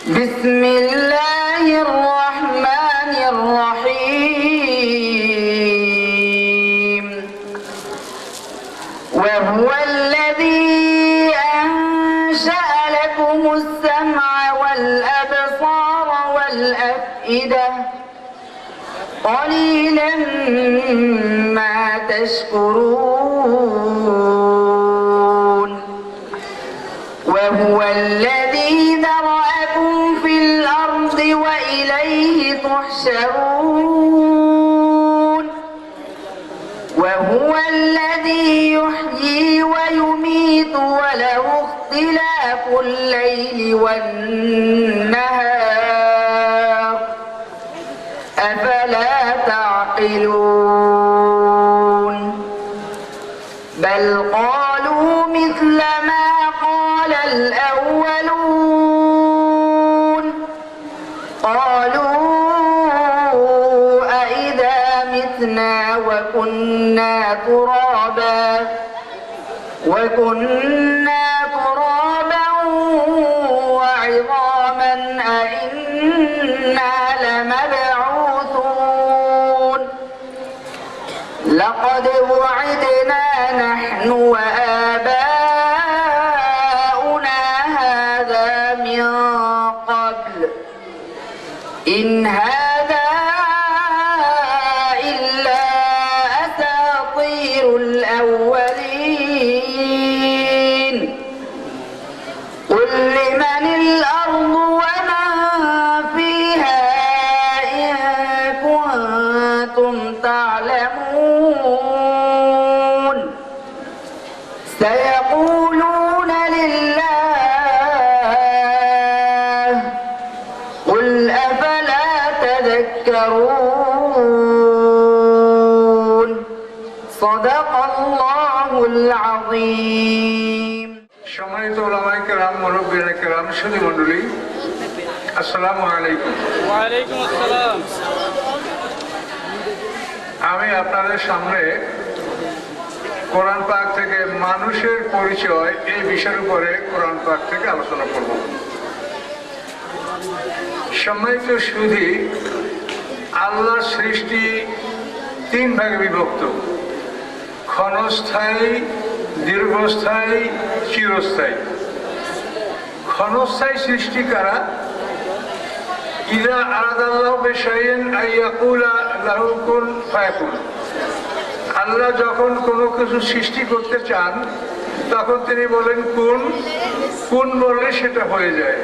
بسم الله الرحمن الرحيم وهو الذي أنشأ لكم السمع والأبصار والأفئدة قليلا ما تشكرون وهو الذي ذرأكم في الأرض وإليه تحشرون وهو الذي يحيي ويميت وله اختلاف الليل والنهار أفلا تعقلون بل قالوا مثل ما قال الأولون قالوا أئذا متنا وكنا ترابا وعظاما أئنا لمبعوثون لقد وعدنا نحن وآباؤنا هذا من قبل إن هذا إلا أساطير الأولين قل لمن الأرض ومن فيها إن كنتم تعلمون سيقولون لله قل أفلا تذكرون صدق الله العظيم সম্মানিত ওলামায়ে কেরাম, মুরব্বিয়ানে কেরাম, সুধী মণ্ডলী, আসসালামু আলাইকুম। ওয়া আলাইকুম আসসালাম। আমি আপনাদের সামনে কোরআন পাক থেকে মানুষের পরিচয় এই বিষয়ের উপরে কোরআন পাক থেকে আলোচনা করব। সম্মানিত সুধী, আল্লাহর সৃষ্টি তিন ভাগে বিভক্ত: ক্ষণস্থায়ী, দীর্ঘস্থায়ী, চিরস্থায়ী। ক্ষণস্থায়ী সৃষ্টি কারা? ইযা আরাদাল্লাহু বিশাইইন আইয়াকুলা লাহু কুন ফায়াকুন। আল্লাহ যখন কোনো কিছু সৃষ্টি করতে চান তখন তিনি বলেন কুন, কুন বললে সেটা হয়ে যায়।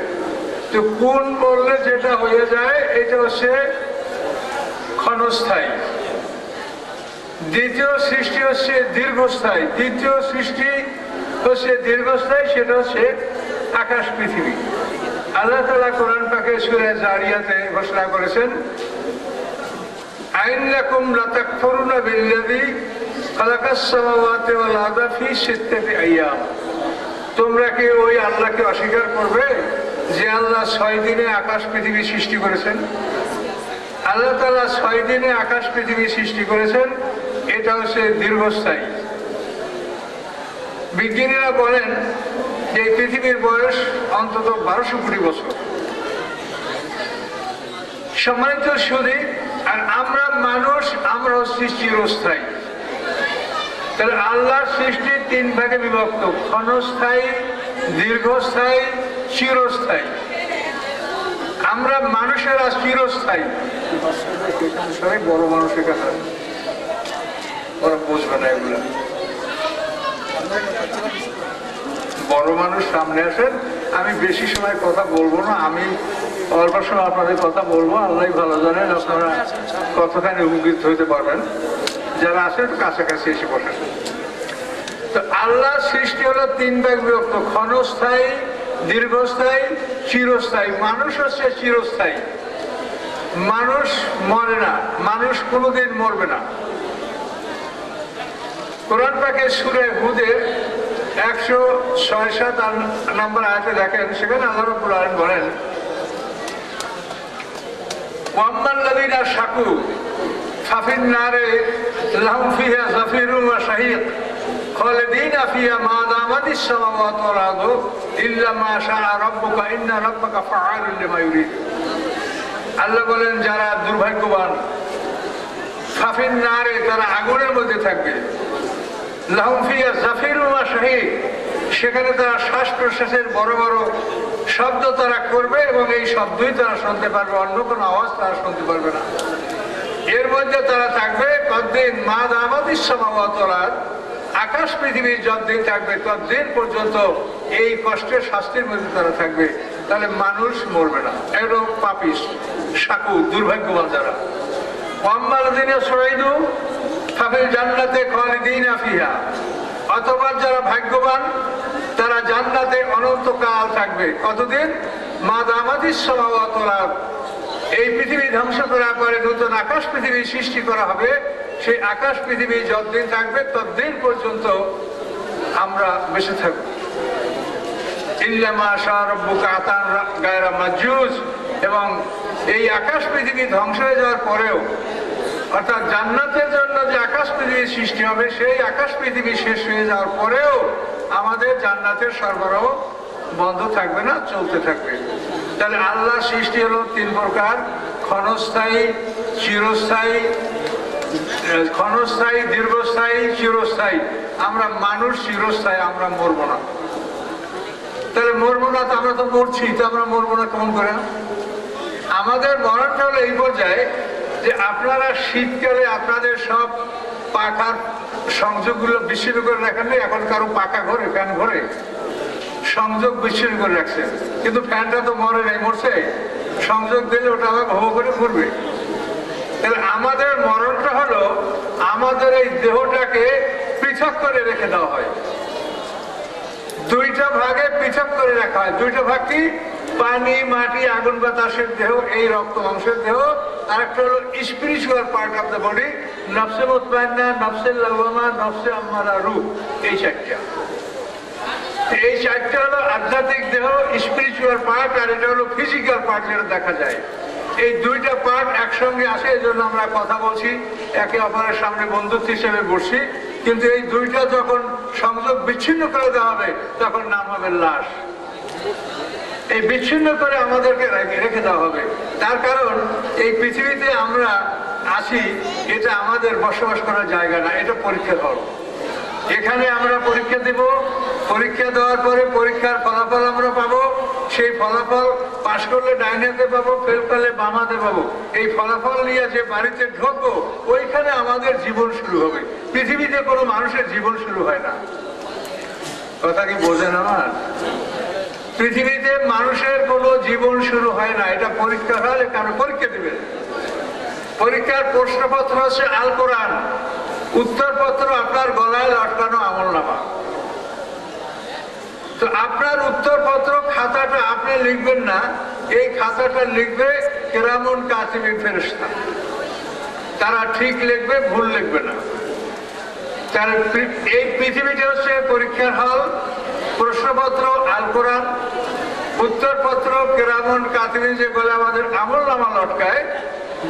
তো কুন বললে যেটা হয়ে যায় এটা হচ্ছে ক্ষণস্থায়ী। দ্বিতীয় সৃষ্টি হচ্ছে দীর্ঘস্থায়ী। দ্বিতীয় সৃষ্টি হচ্ছে দীর্ঘস্থায়ী, সেটা হচ্ছে আকাশ পৃথিবী। আল্লাহ তাআলা কোরআন পাকে সূরা জারিয়াতে ঘোষণা করেছেন, আইন্নাকুম লাতাকফুরুনা বিল্লাযী খালাকাস সামাওয়াতি ওয়াল আরদা ফি সিত্তাতি আইয়াম। তোমরা কি ওই আল্লাহকে অস্বীকার করবে যে আল্লাহ 6 দিনে আকাশ পৃথিবী সৃষ্টি করেছেন? আল্লাহ তাআলা 6 দিনে আকাশ পৃথিবী সৃষ্টি করেছেন, এটা হচ্ছে দীর্ঘস্থায়ী। বিজ্ঞানীরা বলেন যে পৃথিবীর বয়স অন্তত 1200 কোটি বছর। সম্মানিত সুধী, আর আমরা মানুষ, আমরা হচ্ছি চিরস্থায়ী। তাহলে আল্লাহর সৃষ্টি তিন ভাগে বিভক্ত: ক্ষণস্থায়ী, দীর্ঘস্থায়ী, চিরস্থায়ী। আমরা মানুষেরা চিরস্থায়ী। সবাই বড় মানুষের কথা ওরা বুঝবে না এগুলো। বড় মানুষ সামনে আসেন, আমি বেশি সময় কথা বলবো না, আমি অল্প সময় আপনাদের কথা বলবো। আল্লাহ ভালো জানেন আপনারা কতখানি উপকৃত হইতে পারবেন। যারা আসেন কাছাকাছি এসে বসেন। তো আল্লাহর সৃষ্টি হলো তিন ভাগ বিভক্ত: ক্ষণস্থায়ী, দীর্ঘস্থায়ী, চিরস্থায়ী। মানুষ হচ্ছে চিরস্থায়ী। মানুষ মরে না, মানুষ কোনোদিন মরবে না। কোরআন পাকের সূরা হুদের 106-7 নম্বর আয়াতে দেখেন, সেখানে আল্লাহ রাব্বুল আলামিন বলেন, ওয়াম্মাল্লাযীনা শাকু ফাফিন নারে লাহুম ফিহা যাফিরুন ওয়া শাহীক খালিদিনা ফিহা মা দামাতিস সামাওয়াতু ওয়াল আরদু ইল্লা মা শাআ রাব্বুকা ইন্না রাব্বাকা ফাআলুন লিমা ইউরিদ। আল্লাহ বলেন যারা দুর্ভাগ্যবান কাফির নারে, তারা আগুনের মধ্যে থাকবে। লাহুম ফিহা জাফিরুন ওয়া শাহীক, সেখানে তারা শ্বাস প্রশ্বাসের বড় বড় শব্দ তারা করবে এবং এই শব্দই তারা শুনতে পারবে, অন্য কোনো আওয়াজ তারা শুনতে পারবে না। এর মধ্যে তারা থাকবে কতদিন? মা দামাতিস সামাওয়াতু ওয়াল আরদ, আকাশ পৃথিবী যতদিন থাকবে ততদিন পর্যন্ত এই কষ্টের শাস্তির মধ্যে তারা থাকবে। তাহলে মানুষ মরবে না, এগুলো পাপিস সাকু দুর্ভাগ্যবান যারা। ওয়াম্মাল্লাযীনা সুঈদু ফাফিল জান্নাতি খালিদিনা ফিহা, অথবা যারা ভাগ্যবান তারা জান্নাতে অনন্তকাল থাকবে। কতদিন? মা দামাতিস সামাওয়াতু ওয়াল আরদ, এই পৃথিবী ধ্বংস করার পরে নতুন আকাশ পৃথিবী সৃষ্টি করা হবে, সেই আকাশ পৃথিবী যতদিন থাকবে ততদিন পর্যন্ত আমরা বেঁচে থাকব। ইল্লা মা শাআ রাব্বুকা আতান গায়রা মাজুজ, এবং এই আকাশ পৃথিবী ধ্বংস হয়ে যাওয়ার পরেও, অর্থাৎ জান্নাতের জন্য যে আকাশ পৃথিবী সৃষ্টি হবে সেই আকাশ পৃথিবী শেষ হয়ে যাওয়ার পরেও আমাদের জান্নাতের সরবরাহ বন্ধ থাকবে না, চলতে থাকবে। তাহলে আল্লাহ সৃষ্টি হলো তিন প্রকার: ক্ষণস্থায়ী, চিরস্থায়ী, ক্ষণস্থায়ী, দীর্ঘস্থায়ী, চিরস্থায়ী। আমরা মানুষ চিরস্থায়ী, আমরা মরবো না। তাহলে মরবো না, তো আমরা তো মরছি, তো আমরা মরবো না কেমন করে? আমাদের মরণটা হলো এই পর্যায়ে যে আপনারা শীতকালে আপনাদের সব পাখার সংযোগগুলো বিচ্ছিন্ন করে রাখেন। এখন কারো পাখা ঘরে, ফ্যান ঘরে সংযোগ বিচ্ছিন্ন করে রাখছেন, কিন্তু ফ্যানটা তো মরে নাই, মরছে। সংযোগ দিলে ওটা আবার ভব করে ঘুরবে। তাহলে আমাদের মরণটা হলো আমাদের এই দেহটাকে পৃথক করে রেখে দেওয়া হয়, দুইটা ভাগে পৃথক করে রাখা হয়। দুইটা ভাগ কি? পানি, মাটি, আগুন, বাতাসের দেহ, এই রক্ত মাংসের দেহ। আর একটা হলো spiritual part of the body, নফসে মুতমাইন্না, নফসে লাওয়ামা, নফসে আম্মারা, রূহ। এই চারটা, এই চারটা হলো আধ্যাত্মিক দেহ, স্পিরিচুয়াল পার্ট, আর এটা হলো ফিজিক্যাল পার্ট যেটা দেখা যায়। এই দুইটা পার্ট একসঙ্গে আসে, এই জন্য আমরা কথা বলছি, একে অপরের সামনে বন্ধুত্ব হিসেবে বসছি। কিন্তু এই দুইটা যখন সংযোগ বিচ্ছিন্ন করে দেওয়া হবে তখন নাম হবে লাশ। এই বিচ্ছিন্ন করে আমাদেরকে রেখে দেওয়া হবে। তার কারণ এই পৃথিবীতে আমরা আছি, এটা আমাদের বসবাস করার জায়গা না, এটা পরীক্ষা হল। এখানে আমরা পরীক্ষা দেব, পরীক্ষা দেওয়ার পরে পরীক্ষার ফলাফল আমরা পাবো। সেই ফলাফল পাশ করলে ডাইনেতে পাবো, ফেল করলে বামাতে পাবো। এই ফলাফল নিয়ে যে বাড়িতে ঢুকবো ওইখানে আমাদের জীবন শুরু হবে। পৃথিবীতে কোনো মানুষের জীবন শুরু হয় না। কথা কি বোঝেন আমার? পৃথিবীতে মানুষের কোনো জীবন শুরু হয় না, এটা পরীক্ষা হলে কারণ পরীক্ষা দিবেন। পরীক্ষার প্রশ্নপত্র হচ্ছে আল কোরআন, উত্তরপত্র আপনার গলায় লটকানো আমলনামা। তো আপনার উত্তরপত্র খাতাটা আপনি লিখবেন না, এই খাতাটা লিখবে কিরামুন কাতিবিন ফেরেশতা। তারা ঠিক লিখবে, ভুল লিখবে না। তার এই পৃথিবীটা হচ্ছে পরীক্ষার হল। প্রশ্নপত্র আল কোরআন, উত্তরপত্র কিরামুন কাতিবিন যে বলে আমাদের আমলনামা লটকায়।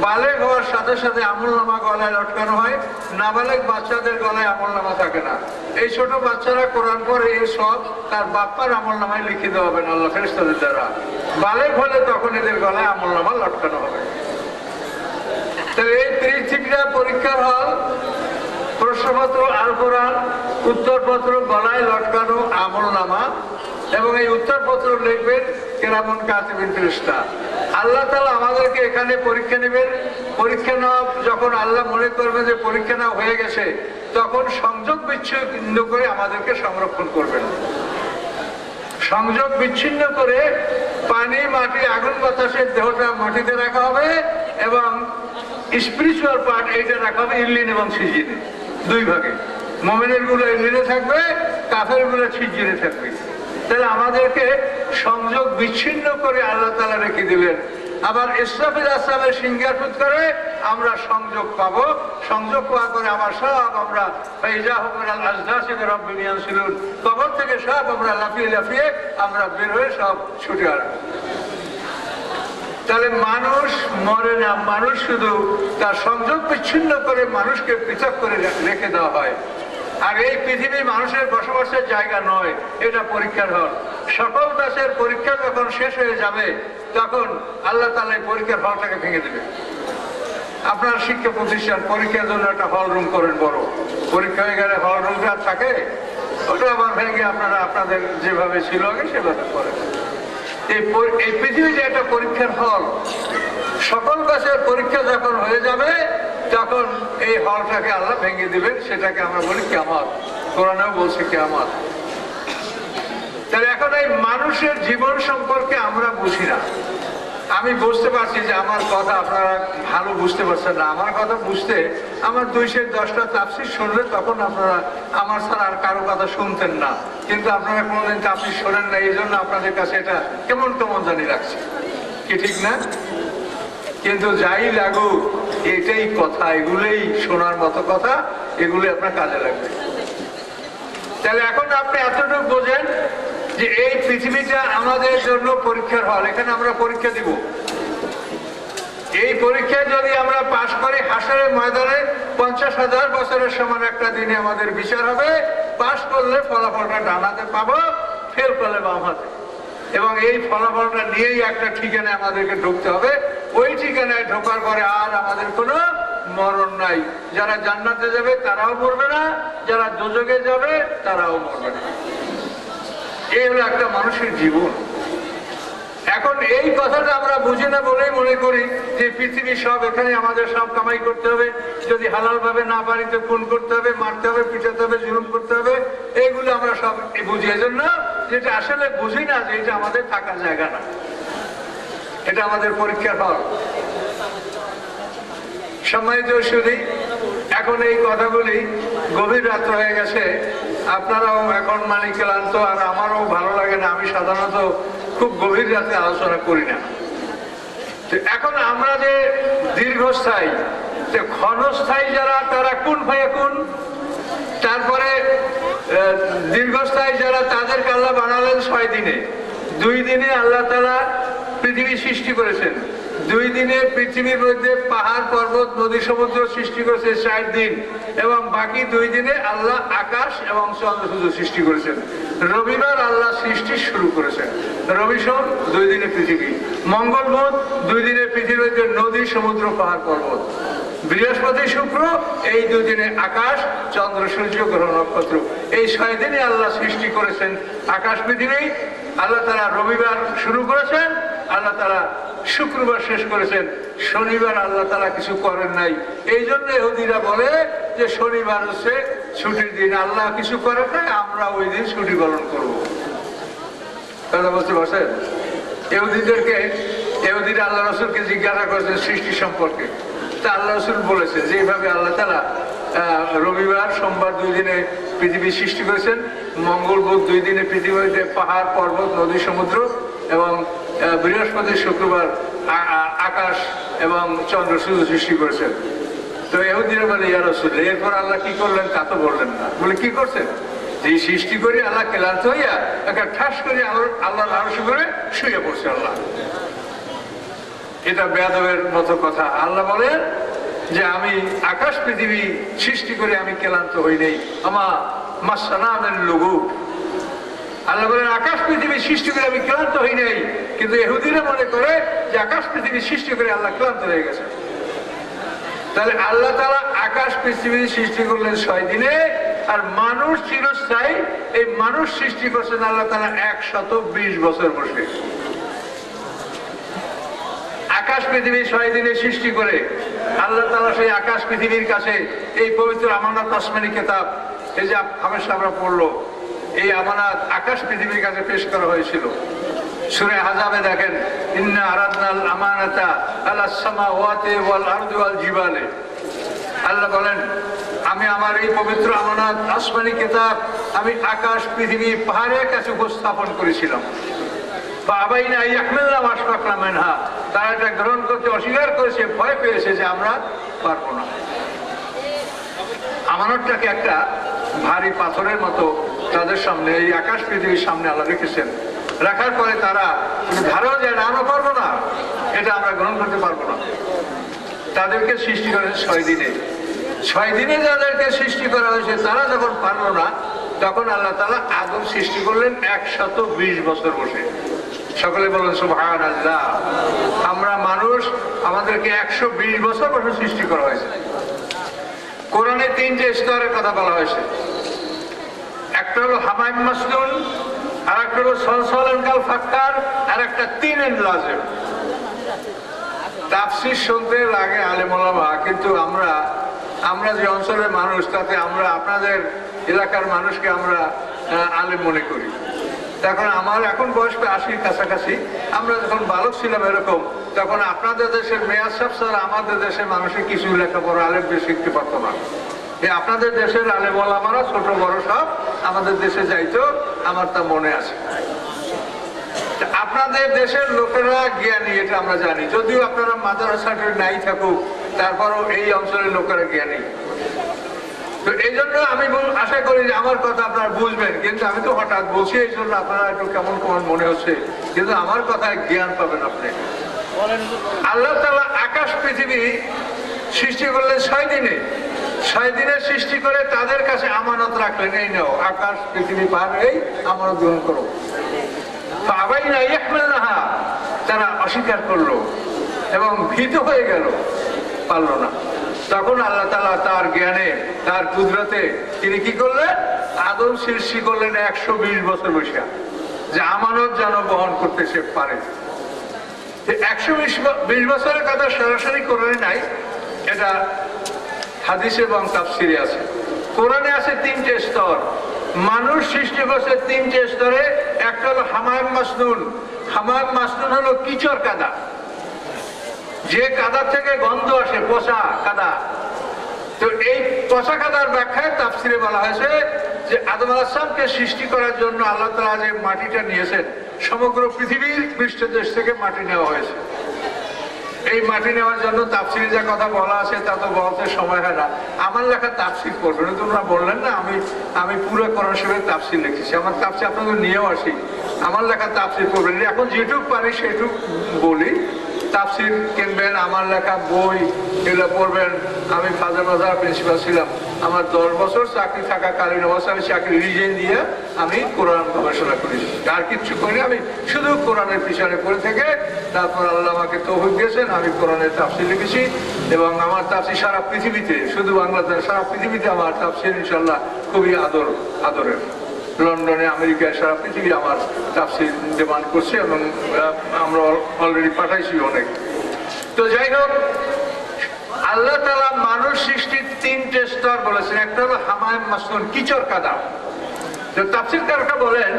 বালেগ হওয়ার সাথে সাথে আমলনামা গলায় লটকানো হয়, নাবালেগ বাচ্চাদের গলায় আমলনামা থাকে না। এই ছোট বাচ্চারা কোরআন পড়ে, এই সব তার বাপ্পার আমলনামায় লিখে দেওয়া হবে আল্লাহ ফেরেশতাদের দ্বারা। বালেগ হলে তখন এদের গলায় আমলনামা লটকানো হবে। তাহলে এই পৃথিবীটা পরীক্ষার হল। প্রশ্নপত্র আল কোরআন, উত্তরপত্র গলায় লটকানো আমলনামা, এবং এই উত্তরপত্র লিখবেন কিরামুন কাতিবিন ফেরেশতা। আল্লাহ তাআলা আমাদেরকে এখানে পরীক্ষা নেবেন। পরীক্ষা নেওয়া যখন আল্লাহ মনে করবেন যে পরীক্ষা নেওয়া হয়ে গেছে, তখন সংযোগ বিচ্ছিন্ন করে আমাদেরকে সংরক্ষণ করবেন। সংযোগ বিচ্ছিন্ন করে পানি, মাটি, আগুন, বাতাসের দেহটা মাটিতে রাখা হবে, এবং স্পিরিচুয়াল পার্ট এইটা রাখা হবে ইল্লিন এবং সিজিনে, দুই ভাগে। মুমিনের গুলো ইল্লিনে থাকবে, কাফের গুলো সিজিনে থাকবে। তাহলে আমাদেরকে সংযোগ বিচ্ছিন্ন করে আল্লাহ তাআলা রেখে দিলেন। আবার ইসরাফিল আসলামের সিংহার ফুৎ করে আমরা সংযোগ পাবো। সংযোগ পাওয়ার পরে আমার সব আমরা কবর থেকে সব আমরা লাফিয়ে লাফিয়ে আমরা বের হয়ে সব ছুটে আসবো। তাহলে মানুষ মরে না, মানুষ শুধু তার সংযোগ বিচ্ছিন্ন করে মানুষকে পৃথক করে রেখে দেওয়া হয়। আর এই পৃথিবী মানুষের বসবাসের জায়গা নয়, এটা পরীক্ষার হল। সকল দেশের পরীক্ষা যখন শেষ হয়ে যাবে তখন আল্লাহ তাআলা এই পরীক্ষার হলটাকে ভেঙে দেবে। আপনার শিক্ষা প্রতিষ্ঠান পরীক্ষার জন্য একটা হল রুম করেন, বড় পরীক্ষা হয়ে গেলে হল রুমটা থাকে, ওটা আবার ভেঙে আপনারা আপনাদের যেভাবে ছিল আগে সেভাবে করেন। এই পৃথিবীতে একটা পরীক্ষার হল, সকল দেশের পরীক্ষা যখন হয়ে যাবে তখন এই হলটাকে আল্লাহ ভেঙে দিবেন, সেটাকে আমরা বলি কিয়ামত। কোরআনেও বলছে কিয়ামত। তাহলে এখন এই মানুষের জীবন সম্পর্কে আমরা বুঝি না। আমি বুঝতে পারছি যে আমার কথা আপনারা ভালো বুঝতে পারছেন না। আমার কথা বুঝতে আমার 210টা তাফসীর শুনলে তখন আপনারা আমার ছাড়া আর কারো কথা শুনতেন না, কিন্তু আপনারা কোনোদিন তাফসীর শোনেন না, এই জন্য আপনাদের কাছে এটা কেমন কেমন জানি লাগছে, কি ঠিক না? কিন্তু যাই লাগুক, এটাই কথা, এগুলোই শোনার মতো কথা, এগুলো আপনার কাজে লাগবে। তাহলে এখন আপনি এতটুকু বোঝেন যে এই পৃথিবীটা আমাদের জন্য পরীক্ষার হল, এখানে আমরা পরীক্ষা দিব। এই পরীক্ষায় যদি আমরা পাশ করি, হাসরের ময়দানে 50,000 বছরের সমান একটা দিনে আমাদের বিচার হবে। পাশ করলে ফলাফলটা ডান হাতে পাবো, ফেল করলে বাম হাতে। এবং এই ফলাফলটা নিয়েই একটা ঠিকানায় আমাদেরকে ঢুকতে হবে। ওই ঠিকানায় ঢোকার পরে আর আমাদের কোনো মরণ নাই। যারা জান্নাতে যাবে তারাও মরবে না, যারা দোজখে যাবে তারাও মরবে না। এই হলো একটা মানুষের জীবন। এখন এই কথাটা আমরা বুঝি না বলেই মনে করি যে পৃথিবী সব, এখানে আমাদের সব কামাই করতে হবে, যদি হালাল ভাবে না পারি তো খুন করতে হবে, মারতে হবে, পিটাতে হবে, জুলুম করতে হবে, এইগুলো আমরা সব বুঝি। এজন্য যেটা আসলে বুঝি না যে এটা আমাদের থাকার জায়গা না, এটা আমাদের পরীক্ষার হল। সম্মানিত সুধী, এখন এই কথাগুলি গভীর রাত হয়ে গেছে, আপনারাও এখন মানে ক্লান্ত, আর আমারও ভালো লাগে না। আমি সাধারণত খুব গভীর রাতে আলোচনা করি না। এখন আমরা যে দীর্ঘস্থায়ী, ক্ষণস্থায়ী যারা, তারা কুন ফায়াকুন, তারপরে দীর্ঘস্থায়ী যারা, তাদেরকে আল্লাহ বানালেন 6 দিনে। 2 দিনে আল্লাহ তাআলা পৃথিবী সৃষ্টি করেছেন। 2 দিনে পৃথিবীর মধ্যে পাহাড়, পর্বত, নদী, সমুদ্র সৃষ্টি করেছে 60 দিন, এবং বাকি 2 দিনে আল্লাহ আকাশ এবং চন্দ্র সূর্য সৃষ্টি করেছেন। রবিবার আল্লাহ সৃষ্টি শুরু করেছেন। রবি সোম 2 দিনে পৃথিবী, মঙ্গল বুধ 2 দিনে পৃথিবীর নদী, সমুদ্র, পাহাড়, পর্বত, বৃহস্পতি শুক্র এই 2 দিনে আকাশ, চন্দ্র, সূর্য, গ্রহ, নক্ষত্র। এই 6 দিনে আল্লাহ সৃষ্টি করেছেন আকাশ পৃথিবী। আল্লাহ তাআলা রবিবার শুরু করেছেন, আল্লাহ তাআলা শুক্রবার শেষ করেছেন, শনিবার আল্লাহ তাআলা কিছু করেন নাই। এই জন্য ইহুদিরা বলে যে শনিবার হচ্ছে ছুটির দিন, আল্লাহ কিছু করেন নাই, আমরা ওই দিন ছুটি পালন করবো। কথা বুঝতে পারছেন? ইহুদিরা আল্লাহ রাসূলকে জিজ্ঞাসা করেছেন সৃষ্টি সম্পর্কে। তা আল্লাহ রাসূল বলেছে যে এইভাবে আল্লাহ তাআলা রবিবার, সোমবার 2 দিনে পৃথিবী সৃষ্টি করেছেন, মঙ্গল, বুধ 2 দিনে পৃথিবীতে পাহাড়, পর্বত, নদী, সমুদ্র, এবং বৃহস্পতি, শুক্রবার আকাশ এবং চন্দ্র, সূর্য সৃষ্টি করেছেন। তো ইহুদিরা বলে ইয়া রাসূল, এরপর আল্লাহ কি করলেন তা তো বললেন না। বলে কি করছেন? এই সৃষ্টি করে আল্লাহ ক্লান্ত হইয়া একটা ঠাস করে আল্লাহর আরশ করে শুয়ে পড়ছে আল্লাহ। এটা বেয়াদবের মতো কথা। আল্লাহ বলেন যে আমি আকাশ পৃথিবী সৃষ্টি করে আমি ক্লান্ত হই নাই, আমা মাসসানামের লুগুব। আল্লাহ বলেন আকাশ পৃথিবী সৃষ্টি করে আমি ক্লান্ত হই নাই, কিন্তু ইহুদিরা মনে করে যে আকাশ পৃথিবী সৃষ্টি করে আল্লাহ ক্লান্ত হয়ে গেছে। তাহলে আল্লাহ তাআলা আকাশ পৃথিবী সৃষ্টি করলেন 6 দিনে, আর মানুষ চিরস্থায়ী, এই মানুষ সৃষ্টি করছেন আল্লাহ তাআলা 120 বছর বসে। আকাশ পৃথিবী 6 দিনে সৃষ্টি করে আল্লাহ তাআলা সেই আকাশ পৃথিবীর কাছে এই পবিত্র আমানত আসমানি কিতাব, এই যে হামেশা আমরা পড়লো, এই আমানত আকাশ পৃথিবীর কাছে পেশ করা হয়েছিল। সূরা আহজাবে দেখেন, ইন্না আরাদনাল আমানাতা আলাস সামাওয়াতি ওয়াল আরদি ওয়াল জিবালে। আল্লাহ বলেন আমি আমার এই পবিত্র আমানত আসমানি কিতাব আমি আকাশ, পৃথিবী, পাহাড়ের কাছে উপস্থাপন করেছিলাম। তারা এটা গ্রহণ করতে অস্বীকার করেছে, ভয় পেয়েছে যে আমরা পারবো না। আমানতটাকে একটা ভারী পাথরের মতো তাদের সামনে, এই আকাশ পৃথিবীর সামনে আল্লাহ রেখেছেন। রাখার পরে তারা ধারণা যায় না, আমরা পারবো না, এটা আমরা গ্রহণ করতে পারবো না। তাদেরকে সৃষ্টি করেন 6 দিনে। 6 দিনে যাদেরকে সৃষ্টি করা হয়েছে তারা যখন পারলো না, তখন আল্লাহ তাআলা আদম সৃষ্টি করলেন 120 বছর বসে। সকলে বলেন সুবহানাল্লাহ। আমরা মানুষ, আমাদেরকে 120 বছর বসে সৃষ্টি করা হয়েছে। কোরআনে 3টে স্তরের কথা বলা হয়েছে। একটা হলো হামাইম মাসনুন, আর একটা হলো সলসলান কাল ফাক্কার, আর একটা তিনের লাজেম। তাফসীর শুনতে লাগে আলেম ওলামা, কিন্তু আমরা যে অঞ্চলের মানুষ, তাতে আমরা আপনাদের এলাকার মানুষকে আমরা আলেম মনে করি। তখন আমার এখন বয়স 80-র কাছাকাছি। আমরা যখন বালক ছিলাম এরকম, তখন আপনাদের দেশের মেয়ার সাহেব স্যার আমাদের দেশের মানুষের কিছু লেখাপড়া আলেম শিখতে পারতো না। আপনাদের দেশের আলেম ওলামারা ছোট বড় সব আমাদের দেশে যাইতো, আমার তা মনে আছে। আপনাদের দেশের লোকেরা জ্ঞানী, এটা আমরা জানি। যদিও আপনারা মাদ্রাসাটি নাই থাকুক, তারপরও এই অঞ্চলের লোকেরা জ্ঞানী। তো এই জন্য আমি আশা করি যে আমার কথা আপনারা বুঝবেন। কিন্তু আমি তো হঠাৎ বলছি, এই জন্য আপনারা একটু কেমন কেমন মনে হচ্ছে, কিন্তু আমার কথায় জ্ঞান পাবেন আপনি। আল্লাহ তাআলা আকাশ পৃথিবী সৃষ্টি করলেন 6 দিনে। 6 দিনে সৃষ্টি করে তাদের কাছে আমানত রাখলেন, এই নাও আকাশ পৃথিবী পার, এই আমানত গ্রহণ করো। তারা অস্বীকার করলো এবং ভীত হয়ে গেল, পারলো না। তখন আল্লাহ তাআলা তার জ্ঞানে, তার কুদরতে তিনি কি করলেন? আদম সৃষ্টি করলেন 120 বছর বসে, যে আমানত যেন বহন করতে সে পারে। 120 বছরের কথা সরাসরি কোরআনে নাই, এটা হাদিসে এবং তাফসিরে আছে। কোরআনে আছে 3টে স্তর। মানুষ সৃষ্টি করছে 3টে স্তরে। একটা হলো হামায়ম মাসনুন। হামায়ম মাসনুন হলো কিচর কাদা, যে কাদা থেকে গন্ধ আসে, পচা কাদা। তো এই পচা কাদার ব্যাখ্যায় তাফসিরে বলা হয়েছে যে আদম আলাইহিস সালামকে সৃষ্টি করার জন্য আল্লাহ তাআলা যে মাটিটা নিয়েছেন, সমগ্র পৃথিবীর পৃষ্ঠদেশ থেকে মাটি নেওয়া হয়েছে। এই মাটি নেওয়ার জন্য তাফসিরে যা কথা বলা আছে তা তো বলতে সময় হয় না। আমার লেখা তাফসির করবেন, তোমরা বললেন না আমি পুরো কোরআন শরীফের তাফসির লিখেছি। আমার তাফসির আপনাদের নিয়েও আসি, আমার লেখা তাফসির করবেন। এখন যেটুক পারি সেটুক বলি। তাফসির কিনবেন, আমার লেখা বই এগুলো পড়বেন। আমি ফাজার বাজার প্রিন্সিপাল ছিলাম। আমার 10 বছর চাকরি থাকাকালীন অবস্থায় আমি চাকরি রিজাইন দিয়ে আমি কোরআন গবেষণা করেছি। আর কিচ্ছু করি, আমি শুধু কোরআনের পিছনে পড়ে থেকে তারপর আল্লাহ আমাকে তৌফিক দিয়েছেন, আমি কোরআনের তাফসির লিখেছি। এবং আমার তাফসির সারা পৃথিবীতে, শুধু বাংলাদেশ, সারা পৃথিবীতে আমার তাফসির ইনশাল্লাহ খুবই আদরের। লন্ডনে, আমেরিকায়, সারা পৃথিবী আমার তাফসির ডিমান্ড করছে এবং আমরা অলরেডি পাঠাইছি অনেক। তো যাই হোক, আল্লাহ তাআলা মানুষ সৃষ্টির 3টে স্তর বলেছেন। একটা হলো হামায়ম মাসনুন, কিচর কাদা। তো তাফসীরকাররা বলেন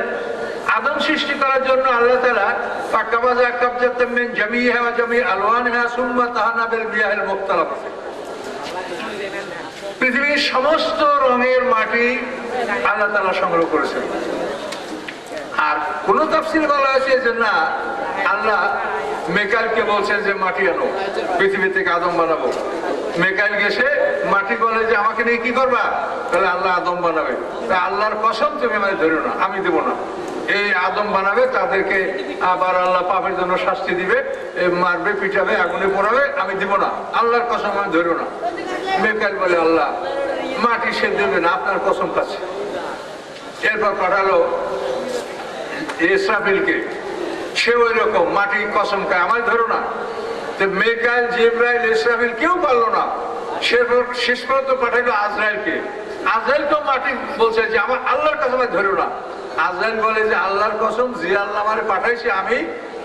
আদম সৃষ্টি করার জন্য আল্লাহ তাআলা ফাকাবাজা কাবজাতাম মিন জামিহা ওয়া জামি আলওয়ানহা সুম্মা তাহানা বিল মিয়াহিল মুখতালাফ। পৃথিবীর সমস্ত রঙের মাটি আল্লাহ তাআলা সংগ্রহ করেছেন। আর কোন তাফসীরে বলা হয়েছে যে না, আল্লাহ মেকাইলকে বলছেন যে মাটি আনো, পৃথিবী থেকে আদম বানাবো। মেকাইল গেছে, মাটি বলে যে আমাকে নিয়ে কি করবা? তাহলে আল্লাহ আদম বানাবে। তা আল্লাহর কসম, তুমি আমাকে ধরো না, আমি দেবো না। এই আদম বানাবে, তাদেরকে আবার আল্লাহ পাপের জন্য শাস্তি দিবে, মারবে, পিটাবে, আগুনে পোড়াবে, আমি দিব না। আল্লাহর কসম, আমি ধরো না। মেকাইল বলে আল্লাহ মাটি সে দেবে না, আপনার কসম কাছে। এরপর পাঠালো ইসরাফিলকে, সে ওই রকম মাটি কসম খায়, আমায় ধরো না। মেকাইল, জিবরাইল, ইসরাফিল কেউ পারলো না। শেষ পর্যন্ত পাঠাইলো আজরাইলকে। আজরাইল তো মাটি বলছে যে আমার আল্লাহর কসম, ধরো না। আজরাইল বলে যে আল্লাহর কসম, যে আল্লাহ আমারে পাঠাইছে আমি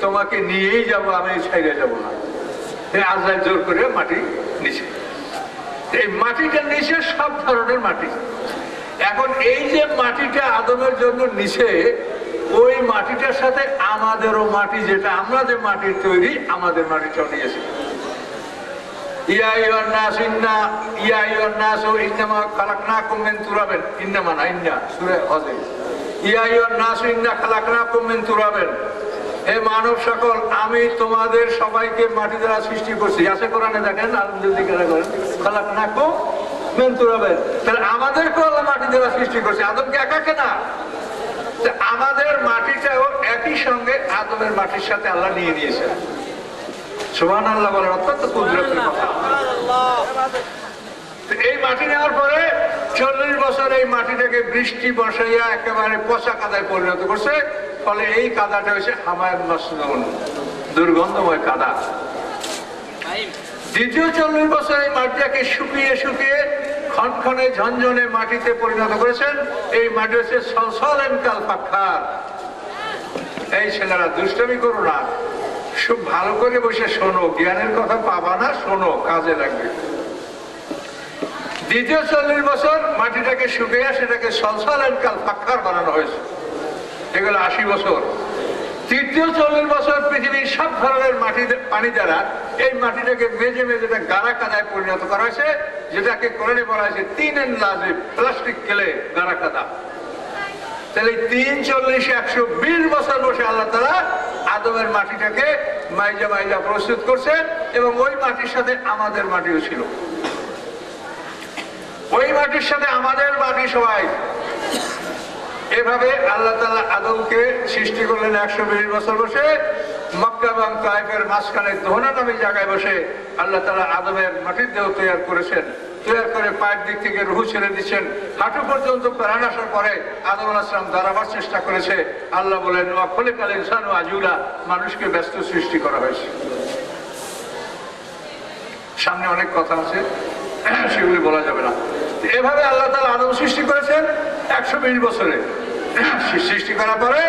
তোমাকে নিয়েই যাব, আমি ছাইড়ে যাব না। এই আজরাইল জোর করে মাটি নিচে। এই মাটিটা নিচে সব ধরনের মাটি। এখন এই যে মাটিটা আদমের জন্য নিচে, ওই মাটিটার সাথে আমাদেরও মাটি, যেটা আমরা যে মাটির তৈরি, আমাদের মাটিটাও নিয়েছে। ইয়া আইয়ুহান নাস ইন্নামা খালাকনাকুম মিন তুরাবিন, ইন্নামা না ইন্না, সূরা হজে। ইয়া আইয়ুহান নাস ইন্না খালাকনাকুম মিন তুরাবিন, হে মানব সকল, আমি তোমাদের সবাইকে মাটি দ্বারা সৃষ্টি করছি। আছে কোরআনে, দেখেন আলহামদুলিল্লাহ করেন খালাকনাকুম মিন তুরাবিন। তাহলে আমাদেরকেও আল্লাহ মাটি দ্বারা সৃষ্টি করছে, আদমকে একাকে না। আমাদের মাটিটাও একই সঙ্গে আদমের মাটির সাথে আল্লাহ নিয়ে নিয়েছে। সুবহানাল্লাহ বলেন, অত্যন্ত কুদরতের কথা। এই মাটি নেওয়ার পরে 40 বছর এই মাটিটাকে বৃষ্টি বসাইয়া একেবারে পচা কাদায় পরিণত করছে। ফলে এই কাদাটা হয়েছে হামায়ান মাসনুন, দুর্গন্ধময় কাদা। দ্বিতীয় 40 বছর এই মাটিটাকে শুকিয়ে শুকিয়ে খনখনে ঝনঝনে মাটিতে পরিণত করেছেন। এই মাটি হচ্ছে সলসলেন কাল ফাখার। এই ছেলেরা দুষ্টমি করো না, খুব ভালো করে বসে শোনো, জ্ঞানের কথা পাবা না, শোনো, কাজে লাগবে। দ্বিতীয় 40 বছর মাটিটাকে শুকিয়ে সেটাকে সলসলেন কাল ফাখার বানানো হয়েছে, এগুলো 80 বছর। তৃতীয় 40 বছর পৃথিবীর সব ধরনের পানি দ্বারা এই মাটিটাকে মেজে মেজে গাড়া কাদায় পরিণত করা হয়েছে, যেটাকে কোরআনে বলা হয়েছে 3 লাজিম প্লাস্টিক কেলে গাড়া কাদা। তাহলে 3, 40, 120 বছর বসে আল্লাহ তাআলা আদমের মাটিটাকে মাইজা মাইজা প্রস্তুত করছে, এবং ওই মাটির সাথে আমাদের মাটিও ছিল। ওই মাটির সাথে আমাদের মাটি সবাই। এভাবে আল্লাহ তাআলা আদমকে সৃষ্টি করলেন 120 বছর বসে। মক্কা এবং তায়েফের মাঝখানে দোহনা নামে জায়গায় বসে আল্লাহ তাআলা আদমের মাটির দেহ তৈরি করেছেন। তৈরি করে পায়ের দিক থেকে রুহু ছেড়ে দিচ্ছেন। হাঁটু পর্যন্ত প্রাণ আসার পরে আদম আলাইহিস সালাম দাঁড়াবার চেষ্টা করেছে। আল্লাহ বলেন ওয়াখলাকাল ইনসানু আজুলা, মানুষকে ব্যস্ত সৃষ্টি করা হয়েছে। সামনে অনেক কথা আছে, সেগুলি বলা যাবে না। এভাবে আল্লাহ তাআলা আদম সৃষ্টি করেছেন 120 বছরে। সৃষ্টি করার পরে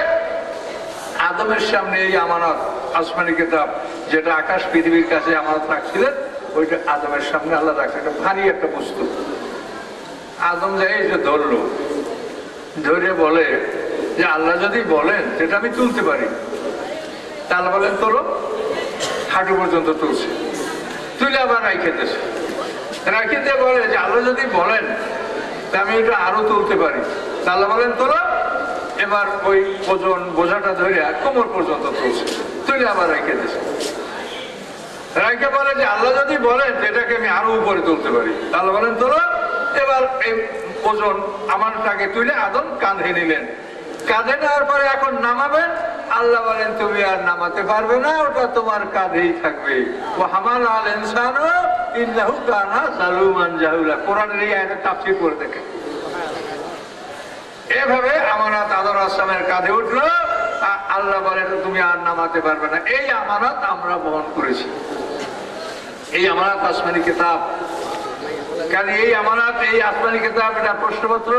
আদমের সামনে এই আমানত, আসমানি কিতাব, যেটা আকাশ পৃথিবীর কাছে আমানত রাখছিলেন, ওইটা আদমের সামনে আল্লাহ রাখছে। একটা ভারী একটা বস্তু। আদম যাই যে ধরলো, ধরে বলে যে আল্লাহ যদি বলেন সেটা আমি তুলতে পারি। তাহলে বলেন তোলো, হাঁটু পর্যন্ত তুলছে, তুলে আবার রাইখেতেছে। রাখিতে বলে যে আল্লাহ যদি বলেন তা আমি এটা আরো তুলতে পারি। তাহলে বলেন তোলো, এবার ওই ওজন বোঝাটা ধরে কোমর পর্যন্ত তুলছে, তুলে আবার রেখে দিচ্ছে। রাইকে বলে যে আল্লাহ যদি বলেন এটাকে আমি আরো উপরে তুলতে পারি। তাহলে বলেন তোলো, এবার এই ওজন আমারটাকে তুলে আদম কাঁধে নিলেন। কাঁধে নেওয়ার পরে এখন নামাবেন, আল্লাহ বলেন তুমি আর নামাতে পারবে না, ওটা তোমার কাঁধেই থাকবে। ও হামাল আল ইনসানু ইন্নাহু কানা যালুমান জাহুলা। কোরআনের এই আয়াতের তাফসীর করে দেখেন। এভাবে আমানত আদম আলাইহিস সালামের কাঁধে উঠলো। আল্লাহ বলেন তুমি আর নামাতে পারবে না। এই আমানত আমরা বহন করেছি। এই আমানত আসমানি কিতাব। কারণ এই আমানত, এই আসমানি কিতাব, এটা প্রশ্নপত্র,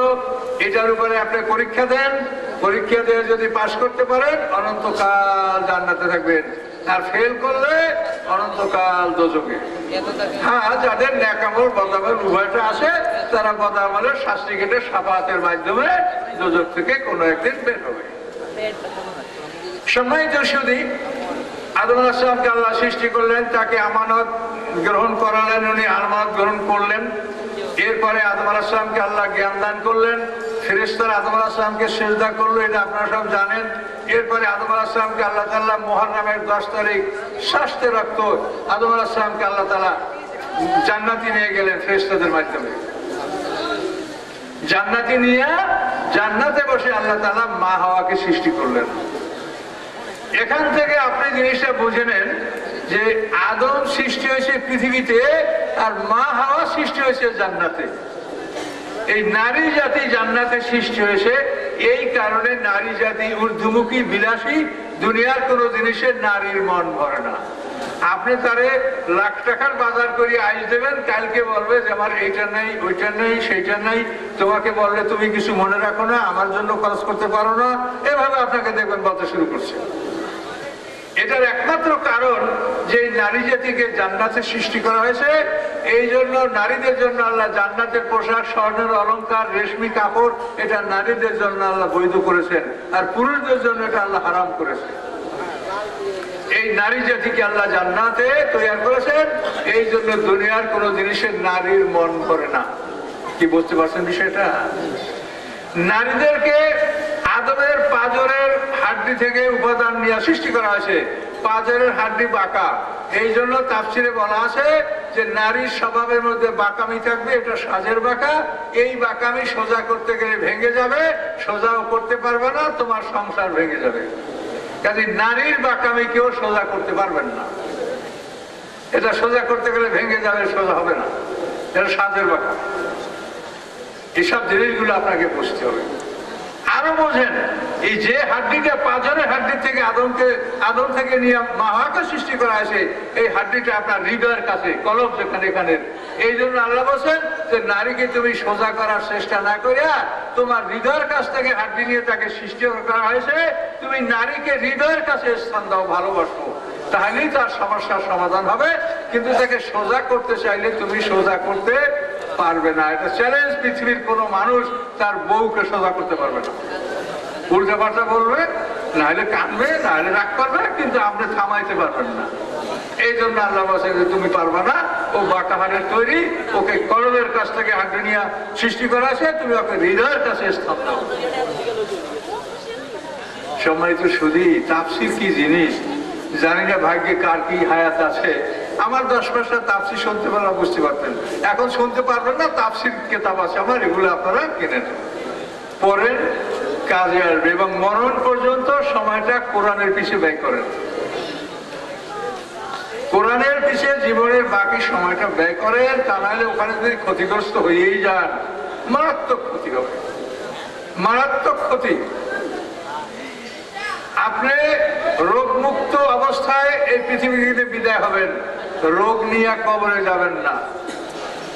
এটার উপরে আপনি পরীক্ষা দেন। পরীক্ষা দিয়ে যদি পাশ করতে পারেন অনন্তকাল জান্নাতে থাকবেন, আর ফেল করলে অনন্তকাল দোজখে। হ্যাঁ, যাদের নেক আমল বদামল উভয়টা আসে, তারা বদামলের শাস্তি কেটে শাফাআতের মাধ্যমে দোজখ থেকে কোনো একদিন বের হবে। সম্মানিত সুধী, আদম আলাইহিস সালামকে আল্লাহ সৃষ্টি করলেন, তাকে আমানত গ্রহণ করালেন, উনি আমানত গ্রহণ করলেন। এরপরে আদম আলাইহিস সালামকে আল্লাহ জ্ঞান দান করলেন। ফেরেশতারা আদম আলাইহিস সালামকে সিজদা করলো, এটা আপনারা সব জানেন। এরপরে আদম আলাইহিস সালামকে আল্লাহ তাআলা মুহররমের 10 তারিখ শাস্তে রাখত। আদম আলাইহিস সালামকে আল্লাহ তাআলা জান্নাতে নিয়ে গেলেন ফেরেশতাদের মাধ্যমে। জান্নাতে নিয়ে জান্নাতে বসে আল্লাহ তাআলা মা হাওয়াকে সৃষ্টি করলেন। এখান থেকে আপনি জিনিসটা বুঝে নেন যে আদম সৃষ্টি হয়েছে পৃথিবীতে, আর মা হাওয়া সৃষ্টি হয়েছে জান্নাতে। এই নারী জাতি জান্নাতে সৃষ্টি হয়েছে, এই কারণে নারী জাতি ঊর্ধ্বমুখী, বিলাসী, দুনিয়ার কোনো জিনিসের নারীর মন ভরে না। আপনি তারে লাখ টাকার বাজার করে আইস দেবেন, কালকে বলবে যে আমার এইটা নেই, ওইটা নেই, সেইটা নেই। তোমাকে বললে তুমি কিছু মনে রাখো না, আমার জন্য খরচ করতে পারো না, এভাবে আপনাকে দেখবেন বলতে শুরু করছে। এটার একমাত্র কারণ যে নারী জাতিকে জান্নাতে সৃষ্টি করা হয়েছে। এই জন্য নারীদের জন্য আল্লাহ জান্নাতের পোশাক, স্বর্ণের অলংকার, রেশমি কাপড়, এটা নারীদের জন্য আল্লাহ বৈধ করেছেন, আর পুরুষদের জন্য এটা আল্লাহ হারাম করেছে। এই নারী জাতিকে আল্লাহ জান্নাতে তৈরি করেছেন, এই জন্য দুনিয়ার কোন জিনিসের নারীর মন ভরে না। কি বুঝতে পারছেন বিষয়টা? নারীদেরকে আদমের পাঁজরের হাড্ডি থেকে উপাদান নিয়ে সৃষ্টি করা হয়েছে। পাঁজরের হাড্ডি বাঁকা, এই জন্য তাফসিরে বলা আছে যে নারীর স্বভাবের মধ্যে বাঁকামি থাকবে, এটা সাজের বাঁকা। এই বাঁকামি সোজা করতে গেলে ভেঙে যাবে, সোজাও করতে পারবে না, তোমার সংসার ভেঙে যাবে। কাজে নারীর বাঁকামি কেউ সোজা করতে পারবেন না, এটা সোজা করতে গেলে ভেঙে যাবে, সোজা হবে না। এটা সাজের ব্যাপার। এসব জিনিসগুলো আপনাকে বুঝতে হবে। আরো বোঝেন, এই যে হাড্ডিটা পাঁজরের হাড্ডি থেকে আদম থেকে নিয়ে মাহাকে সৃষ্টি করা হয়েছে, এই হাড্ডিটা আপনার হৃদয়ের কাছে, কলব যেখানে এখানে। এই জন্য আল্লাহ বলছেন যে নারীকে তুমি সোজা করার চেষ্টা না করিয়া তোমার হৃদয়ের কাছ থেকে হাড্ডি নিয়ে তাকে সৃষ্টি করা হয়েছে, তুমি নারীকে হৃদয়ের কাছে স্থান দাও, ভালোবাসো, তাহলেই তার সমস্যার সমাধান হবে। কিন্তু তাকে সোজা করতে চাইলে তুমি সোজা করতে পারবে না। এটা চ্যালেঞ্জ, পৃথিবীর কোনো মানুষ তার বউকে সোজা করতে পারবে না। উল্টা পাল্টা বলবে, না হলে কাঁদবে, না হলে রাগ করবে, কিন্তু আপনি থামাইতে পারবেন না। এই জন্য আল্লাহ বলছে যে তুমি পারবে না, ও বাঁকা হাড়ের তৈরি, ওকে কলবের কাছ থেকে হাড্ডি নিয়ে সৃষ্টি করা আছে, তুমি ওকে হৃদয়ের কাছে স্থান দাও। সম্মানিত শুধু তাফসীর কি জিনিস জানি না, ভাগ্যে কার কি হায়াত আছে। আমার 10 পয়সা তাফসীর শুনতে পারলে বুঝতে পারতেন, এখন শুনতে পারবেন না। তাফসীর কিতাব আছে আমার, এগুলো আপনারা কিনেন, পড়েন, কাজে আসবে। এবং মরণ পর্যন্ত সময়টা কোরআনের পিছে ব্যয় করেন, কোরআনের পিছে জীবনের বাকি সময়টা ব্যয় করেন। তা নাহলে ওখানে যদি ক্ষতিগ্রস্ত হয়েই যান, মারাত্মক ক্ষতি হবে, মারাত্মক ক্ষতি। আপনি রোগমুক্ত অবস্থায় এই পৃথিবী থেকে বিদায় হবেন, রোগ নিয়ে কবরে যাবেন না।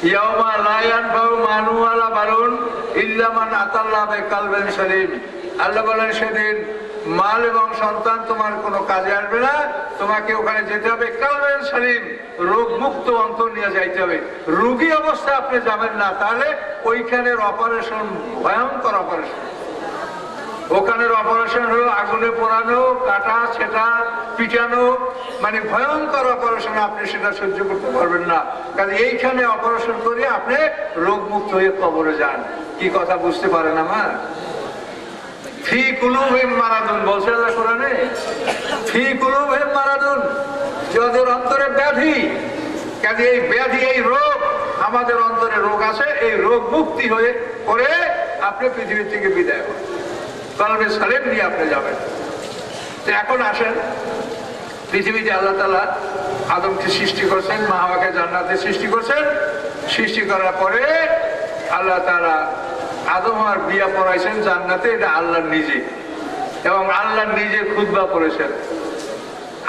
ইয়াউমা লা ইয়ানফাউ মালু ওয়ালা বানুন ইল্লা মান আতাল্লাহ বিকালবিন সালিম। আল্লাহ বলেন সেদিন মাল এবং সন্তান তোমার কোনো কাজে আসবে না, তোমাকে ওখানে যেতে হবে কালবিন সালিম, রোগমুক্ত অন্তর নিয়ে যাইতে হবে। রোগী অবস্থায় আপনি যাবেন না, তাহলে ওইখানের অপারেশন ভয়ঙ্কর অপারেশন। ওখানের অপারেশন হলো আগুনে পোড়ানো, কাটা ছেটা পিটানো, মানে ভয়ঙ্কর অপারেশন। আপনি সেটা সহ্য করতে পারবেন না, কারণ এইখানে অপারেশন করে আপনি রোগমুক্ত হয়ে কবরে যান। কি কথা বুঝতে পারেন আমার? ফি কুলুবিহিম মারাদুন বলছে আল্লাহ কোরআনে, ফি কুলুবিহিম মারাদুন, যাদের অন্তরে ব্যাধি। কাজে এই ব্যাধি, এই রোগ, আমাদের অন্তরে রোগ আছে, এই রোগ মুক্তি হয়ে করে আপনি পৃথিবী থেকে বিদায় হন, কলবে সালেম নিয়ে আপনি যাবেন। তো এখন আসেন, পৃথিবীতে আল্লাহ তাআলা আদমকে সৃষ্টি করছেন, মা হাওয়াকে জান্নাতে সৃষ্টি করছেন। সৃষ্টি করার পরে আল্লাহ তাআলা আদম আর বিয়া পড়াইছেন জান্নাতে, এটা আল্লাহ নিজে, এবং আল্লাহ নিজে খুতবা পড়েছেন।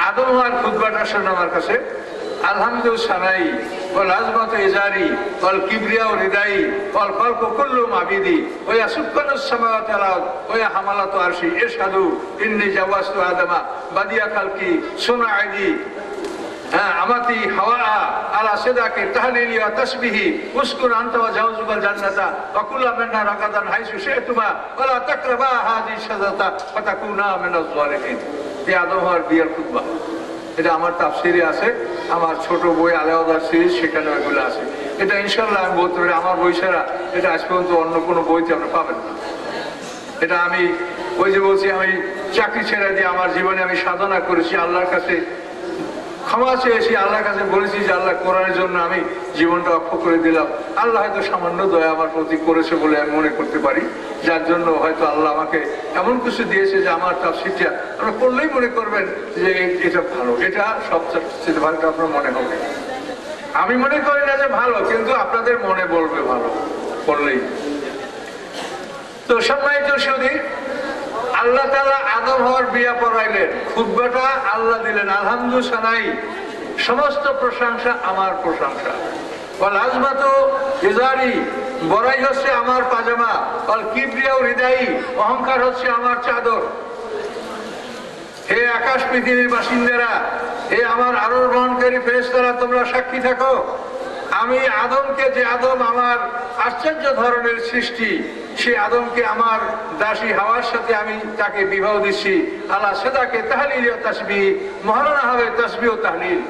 আদম আর খুতবাটা শোনেন আমার কাছে। আলহামদুলিল্লাহ সানাই ওয়াল আজমাতু ইজারি ওয়াল কিবরিয়াউ রিদাই ওয়াল খালকু কুল্লুহুম আবিদি ওয়া ইয়াসুবকানুস সামাওয়াতি ওয়াল আরদ ওয়া হামালাতু আরশি ইশহাদু ইন্নী জাওয়াজতু আদামা বাদিয়া খালকি সুনাইদি আমাতি হাওয়া আলা সিদাকে তাহলিলি ওয়া তাসবিহি উসকুন আনতা ওয়া জাওজুকাল জান্নাতা ওয়া কুল্লা মিন্না রাগাদান হাইসু শি'তুমা ওয়া লা তাকরাবা হাযিহি শাজারাতা ফাতাকুনা মিনাজ জালিমিন। এই আদম আর বিয়ার খুতবা, এটা আমার তাফসিরে আছে, আমার ছোট বই আলাউদ্দার সিরিজ, সেখানে ওইগুলো আছে। এটা ইনশাল্লাহ আমি বলতে পারি আমার বই ছাড়া এটা আজ পর্যন্ত অন্য কোনো বইতে আপনি পাবেন না। এটা আমি ওই যে বলছি, আমি চাকরি ছেড়ে দিয়ে আমার জীবনে আমি সাধনা করেছি, আল্লাহর কাছে ক্ষমা চেয়েছি, আল্লাহর কাছে বলেছি যে আল্লাহ কোরআনের জন্য আমি জীবনটা অক্ষ করে দিলাম। আল্লাহ হয়তো সামান্য দয়া আমার প্রতি করেছে বলে আমি মনে করতে পারি, যার জন্য হয়তো আল্লাহ আমাকে এমন কিছু দিয়েছে যে আমার তাফসীরটা আপনারা পড়লেই মনে করবেন যে এটা ভালো, এটা সবচেয়ে ভালো আপনার মনে হবে। আমি মনে করি না যে ভালো, কিন্তু আপনাদের মনে বলবে ভালো পড়লেই। তো সম্মানিত শুধু আল্লাহ তাআলা আদম হওয়ার বিয়া পড়াইলেন, খুতবাটা আল্লাহ দিলেন। আলহামদুলিল্লাহ সানাই, সমস্ত প্রশংসা আমার প্রশংসা। ওয়াল আজমাতু ইজারি, বড়াই হচ্ছে আমার পাজামা। ওয়াল কিবরিয়াউ রিদাই, অহংকার হচ্ছে আমার চাদর। হে আকাশ পৃথিবীর বাসিন্দারা, হে আমার আরোহ বহনকারী ফেরেশতারা, তোমরা সাক্ষী থাকো। আমি আদমকে, যে আদম আমার আশ্চর্য ধরনের সৃষ্টি, সে আদমকে আমার দাসী হাওয়ার সাথে আমি তাকে বিবাহ দিচ্ছি। আল্লাহ সেদাকে তাহলিল ও তাসবিহ, মহারণা হবে তাসবিহ ও তাহলিল,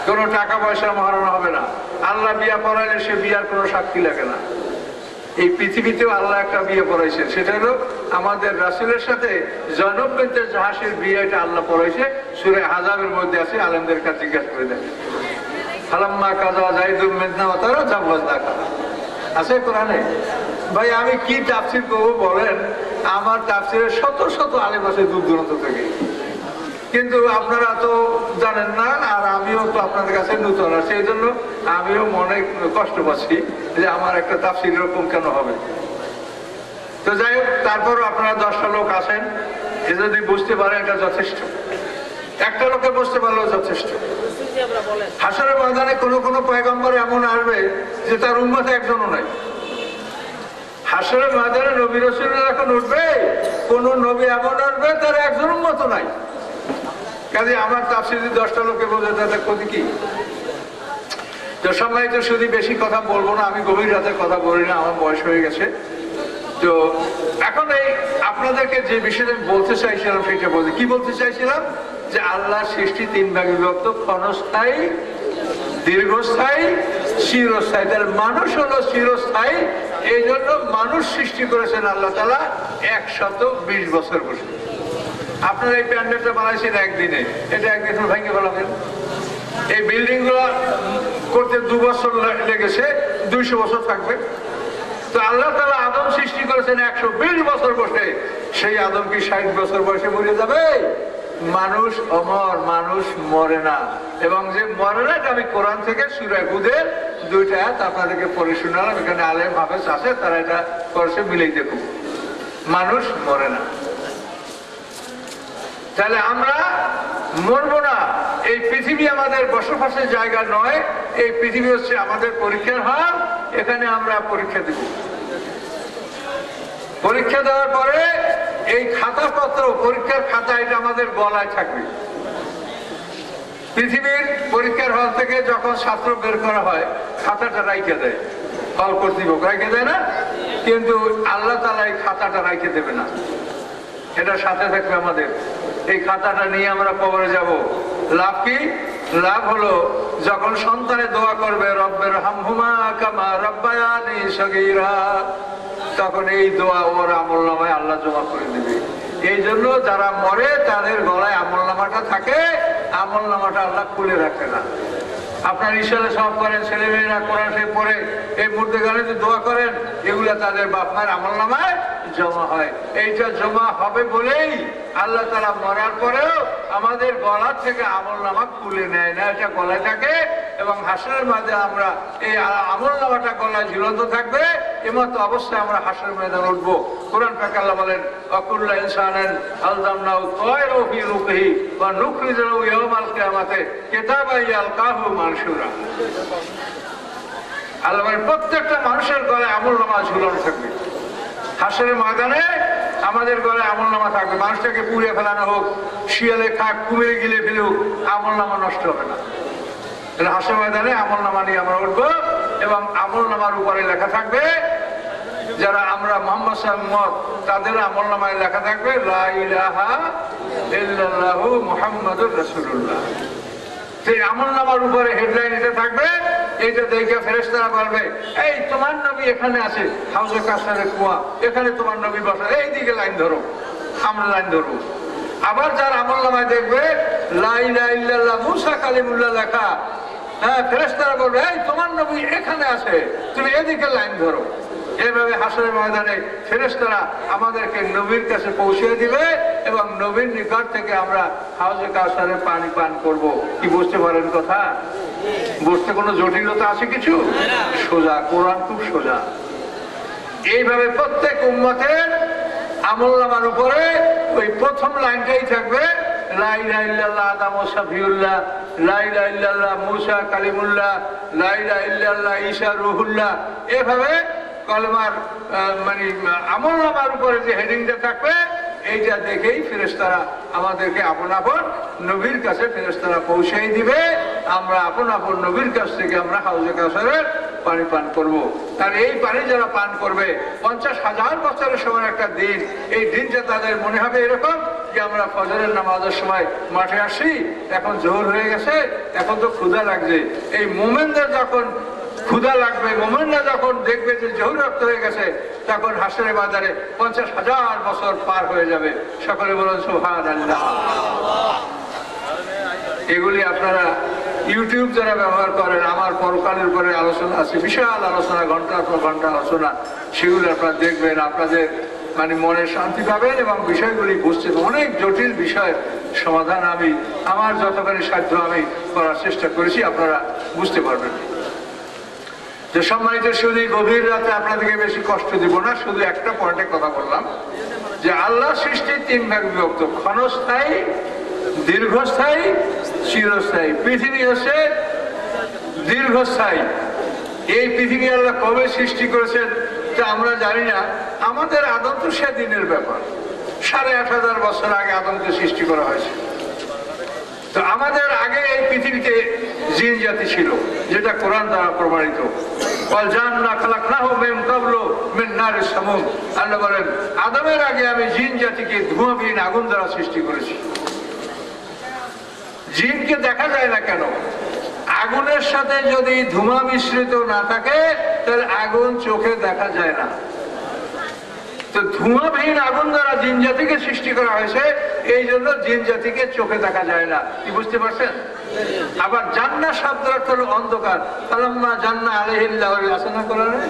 কোনো টাকা পয়সা মহারণা হবে না। আল্লাহ বিয়া পড়াইলে সে বিয়ার কোনো সাক্ষী লাগে না। এই পৃথিবীতেও আল্লাহ একটা বিয়ে পড়াইছেন, সেটা হলো আমাদের রাসূলের সাথে জয়নব বিনতে জাহাসের বিয়ে, এটা আল্লাহ পড়াইছে। সূরা আহজাবের মধ্যে আছে, আলেমদের কাছে জিজ্ঞাসা করে দেখেন। ফালাম্মা কাযা যায়দুম মিন্না ওয়াতারা জাওয়াজনাকা, আছে কোরআনে। ভাই আমি কি তাফসীর করবো বলেন? আমার তাফসীরের শত শত আলেম আছে দূর দূরান্ত থেকে, কিন্তু আপনারা তো জানেন না, আর আমিও তো আপনাদের কাছে নতুন, আর সেই জন্য আমিও মনে কষ্ট পাচ্ছি যে আমার একটা তাফসীর এরকম কেন হবে। তো যাই হোক, তারপরও আপনারা 10টা লোক আসেন, এ যদি বুঝতে পারেন এটা যথেষ্ট। একটা লোকে বুঝতে পারলেও যথেষ্ট। হাসরের ময়দানে কোনো কোনো পয়গম্বর এমন আসবে যে তার উম্মতে একজনও নাই। হাসরের ময়দানে নবী রাসূলরা যখন উঠবে, কোন নবী এমন আসবে তার একজন উম্মত নাই। কাজে আমার তাফসীর 10টা লোকে বোঝে তাদের ক্ষতি কি? তো সময় তো শুধু বেশি কথা বলবো না, আমি গভীর রাতে কথা বলি না, আমার বয়স হয়ে গেছে। তো এখন এই আপনাদেরকে যে বিষয়টা বলতে চাইছিলাম সেটা বলতে কি বলতে চাইছিলাম, যে আল্লাহর সৃষ্টি 3 ভাগে বিভক্ত, ক্ষণস্থায়ী, দীর্ঘস্থায়ী, চিরস্থায়ী। তাহলে মানুষ হলো চিরস্থায়ী, এই জন্য মানুষ সৃষ্টি করেছেন আল্লাহ তাআলা 120 বছর বসে। আপনারা এই প্যান্ডেলটা বানাইছেন একদিনে, এটা একদিন ভেঙে ফেলাবেন। এই বিল্ডিং গুলো করতে 2 বছর লেগেছে, 200 বছর থাকবে। তো আল্লাহ তাআলা আদম সৃষ্টি করেছেন 120 বছর বসে। সেই আদম কি 60 বছর বয়সে মরে যাবে? মানুষ অমর, মানুষ মরে না। এবং যে মরে না, আমি কোরআন থেকে সূরা হুদের 2টা আয়াত আপনাদেরকে পড়ে শোনালাম। এখানে আলেম হাফেজ আছে, তারা এটা করছে, মিলেই দেখুন, মানুষ মরে না। তাহলে আমরা মরবো না। এই পৃথিবী আমাদের বসবাসের জায়গা নয়, এই পৃথিবী হচ্ছে আমাদের পরীক্ষার হল। এখানে আমরা পরীক্ষা দেব। পরীক্ষা দেওয়ার পরে এই খাতাপত্র, পরীক্ষার খাতা, এটা আমাদের গলায় থাকবে। পৃথিবীর পরীক্ষার হল থেকে যখন ছাত্র বের করা হয়, খাতাটা রাইখে দেয়, হল কর্তৃপক্ষ রাইখে দেয় না? কিন্তু আল্লাহ তাআলা এই খাতাটা রাইখে দেবে না, এটা সাথে থাকবে আমাদের। এই খাতাটা নিয়ে আমরা কবরে যাব। লাভ কি? লাভ হলো যখন সন্তানে দোয়া করবে, রব্বের হামহুমা কামা রাব্বায়ানি সগীরা, তখন এই দোয়া ওর আমলনামায় আল্লাহ জমা করে দেবে। এই জন্য যারা মরে তাদের গলায় আমলনামাটা থাকে, আমলনামাটা আল্লাহ খুলে রাখে না। আপনার ইশারা সব করেন, ছেলেমেয়েরা কোরআন শরীফ পড়ে, এই মুহূর্তে গানে যে দোয়া করেন, এগুলা তাদের বাপ মায়ের আমলনামায় জমা হয়। এইটা জমা হবে বলেই আল্লাহ তাআলা মরার পরেও আমাদের গলা থেকে আমলনামা খুলে নেয় না, এটা গলায় থাকে। এবং হাসরের মাঝে আমরা এই আমলনামাটা গলায় ঝুলন্ত থাকবে। এমতো অবস্থায় আমরা হাসরের ময়দানে উঠবো। কোরআন পাক আল্লাহ বলেন, ওয়াকুল্লু ইনসানিন আলজামনাহু তায়রাহু ফি রুকহি ওয়া নুখরিজু লাহু ইয়াওমাল কিয়ামাতি কিতাবান ইয়ালকাহু মানশুরা। আল্লাহ বলেন, প্রত্যেকটা মানুষের গলায় আমলনামা ঝুলানো থাকবে। হাসরের ময়দানে আমাদের গলায় আমলনামা থাকবে। মানুষটাকে পুড়িয়ে ফেলানো হোক, শিয়ালে খাক, কুমিরে গিলে ফেলুক, আমলনামা নষ্ট হবে না। হাসরের ময়দানে আমলনামা নিয়ে আমরা উঠবো এবং আমলনামার উপরে লেখা থাকবে, যারা আমরা মুহাম্মদ সাল্লাল্লাহু আলাইহি ওয়াসাল্লাম, তাদের আমলনামায় লেখা থাকবে লা ইলাহা ইল্লাল্লাহু মুহাম্মাদুর রাসূলুল্লাহ। সেই আমলনামার উপরে হেডলাইন এটা থাকবে। এইটা দেখে ফেরেশতারা বলবে, এই তোমার নবী এখানে আছে, হাউজে কাউসারের কুয়া, এখানে তোমার নবী বসা, এই দিকে লাইন ধরো, আমরা লাইন ধরবো। আবার যার আমলনামায় দেখবে লা ইলাহা ইল্লাল্লাহ মুসা কালিমুল্লাহ লেখা, হ্যাঁ, ফেরেশতারা বলবে, এই তোমার নবী এখানে আছে, তুমি এদিকে লাইন ধরো। এইভাবে হাসরের ময়দানে ফেরেশতারা আমাদেরকে নবীর কাছে পৌঁছে দিবে এবং নবীর নিকট থেকে আমরা হাউজে কাউসারের পানি পান করব। কি বুঝতে পারেন কথা? বুঝতে কোনো জটিলতা আছে কিছু? সোজা, কোরআন খুব সোজা। এইভাবে প্রত্যেক উম্মতের আমলনামার উপরে ওই প্রথম লাইনটাই থাকবে, লা ইলাহা ইল্লাল্লাহ আদম শফিউল্লাহ, লা ইলাহা ইল্লাল্লাহ মুসা কালিমুল্লাহ, লা ইলাহা ইল্লাল্লাহ ঈসা রুহুল্লাহ। এভাবে কলমার মানে আমলনামার উপরে যে হেডিংটা থাকবে, এইটা দেখেই ফেরেশতারা আমাদেরকে আপন আপন নবীর কাছে ফেরেশতারা পৌঁছাই দিবে। আমরা আপন আপন নবীর কাছ থেকে আমরা হাউজে কাউসারের পানি পান করব। আর এই পানি যারা পান করবে, 50,000 বছরের সময় একটা দিন, এই দিনটা তাদের মনে হবে এরকম যে আমরা ফজরের নামাজের সময় মাঠে আসি, এখন জোহর হয়ে গেছে, এখন তো ক্ষুধা লাগছে। এই মোমেনদের যখন ক্ষুধা লাগবে, মোমেনরা যখন দেখবে যে জোহর রক্ত হয়ে গেছে, তখন হাসরের বাজারে 50,000 বছর পার হয়ে যাবে। সকলে বলেন সুবহানাল্লাহ। এগুলি আপনারা ইউটিউব যারা ব্যবহার করেন, আমার পরকালের উপরে আলোচনা আছে, বিশাল আলোচনা, ঘন্টার পর ঘন্টা আলোচনা, সেগুলো আপনারা দেখবেন। আপনাদের মানে মনে শান্তি পাবেন এবং বিষয়গুলি বুঝতে অনেক জটিল বিষয়ের সমাধান আমি আমার যতখানি সাধ্য আমি করার চেষ্টা করেছি, আপনারা বুঝতে পারবেন। যে সম্মানিত শুধু গভীর রাতে আপনাদেরকে বেশি কষ্ট দিব না, শুধু একটা পয়েন্টে কথা বললাম যে আল্লাহ সৃষ্টির 3 ভাগ বিভক্ত, ক্ষণস্থায়ী, দীর্ঘস্থায়ী, চিরস্থায়ী। পৃথিবী হচ্ছে দীর্ঘস্থায়ী। এই পৃথিবী আল্লাহ কবে সৃষ্টি করেছেন তা আমরা জানি না। আমাদের আদম তো সেদিনের ব্যাপার, 8,500 বছর আগে আদমকে সৃষ্টি করা হয়েছে। তো আমাদের আগে এই পৃথিবীতে জিন জাতি ছিল, যেটা কোরআন দ্বারা প্রমাণিত। আল্লাহ বলেন আদমের আগে আমি জিন জাতিকে ধোঁয়াবিহীন আগুন দ্বারা সৃষ্টি করেছি। জিনকে দেখা যায় না কেন? আগুনের সাথে যদি ধোঁয়া মিশ্রিত না থাকে তাহলে আগুন চোখে দেখা যায় না। তো ধোঁয়াবিহীন আগুন দ্বারা জিন জাতিকে সৃষ্টি করা হয়েছে, এই জন্য জিন জাতিকে চোখে দেখা যায় না। কি বুঝতে পারছেন? আবার জান্নাত শব্দের অর্থ হলো অন্ধকার। ফালাম্মা জান্না আলাইহিল লাইল আছে না কোরআনে?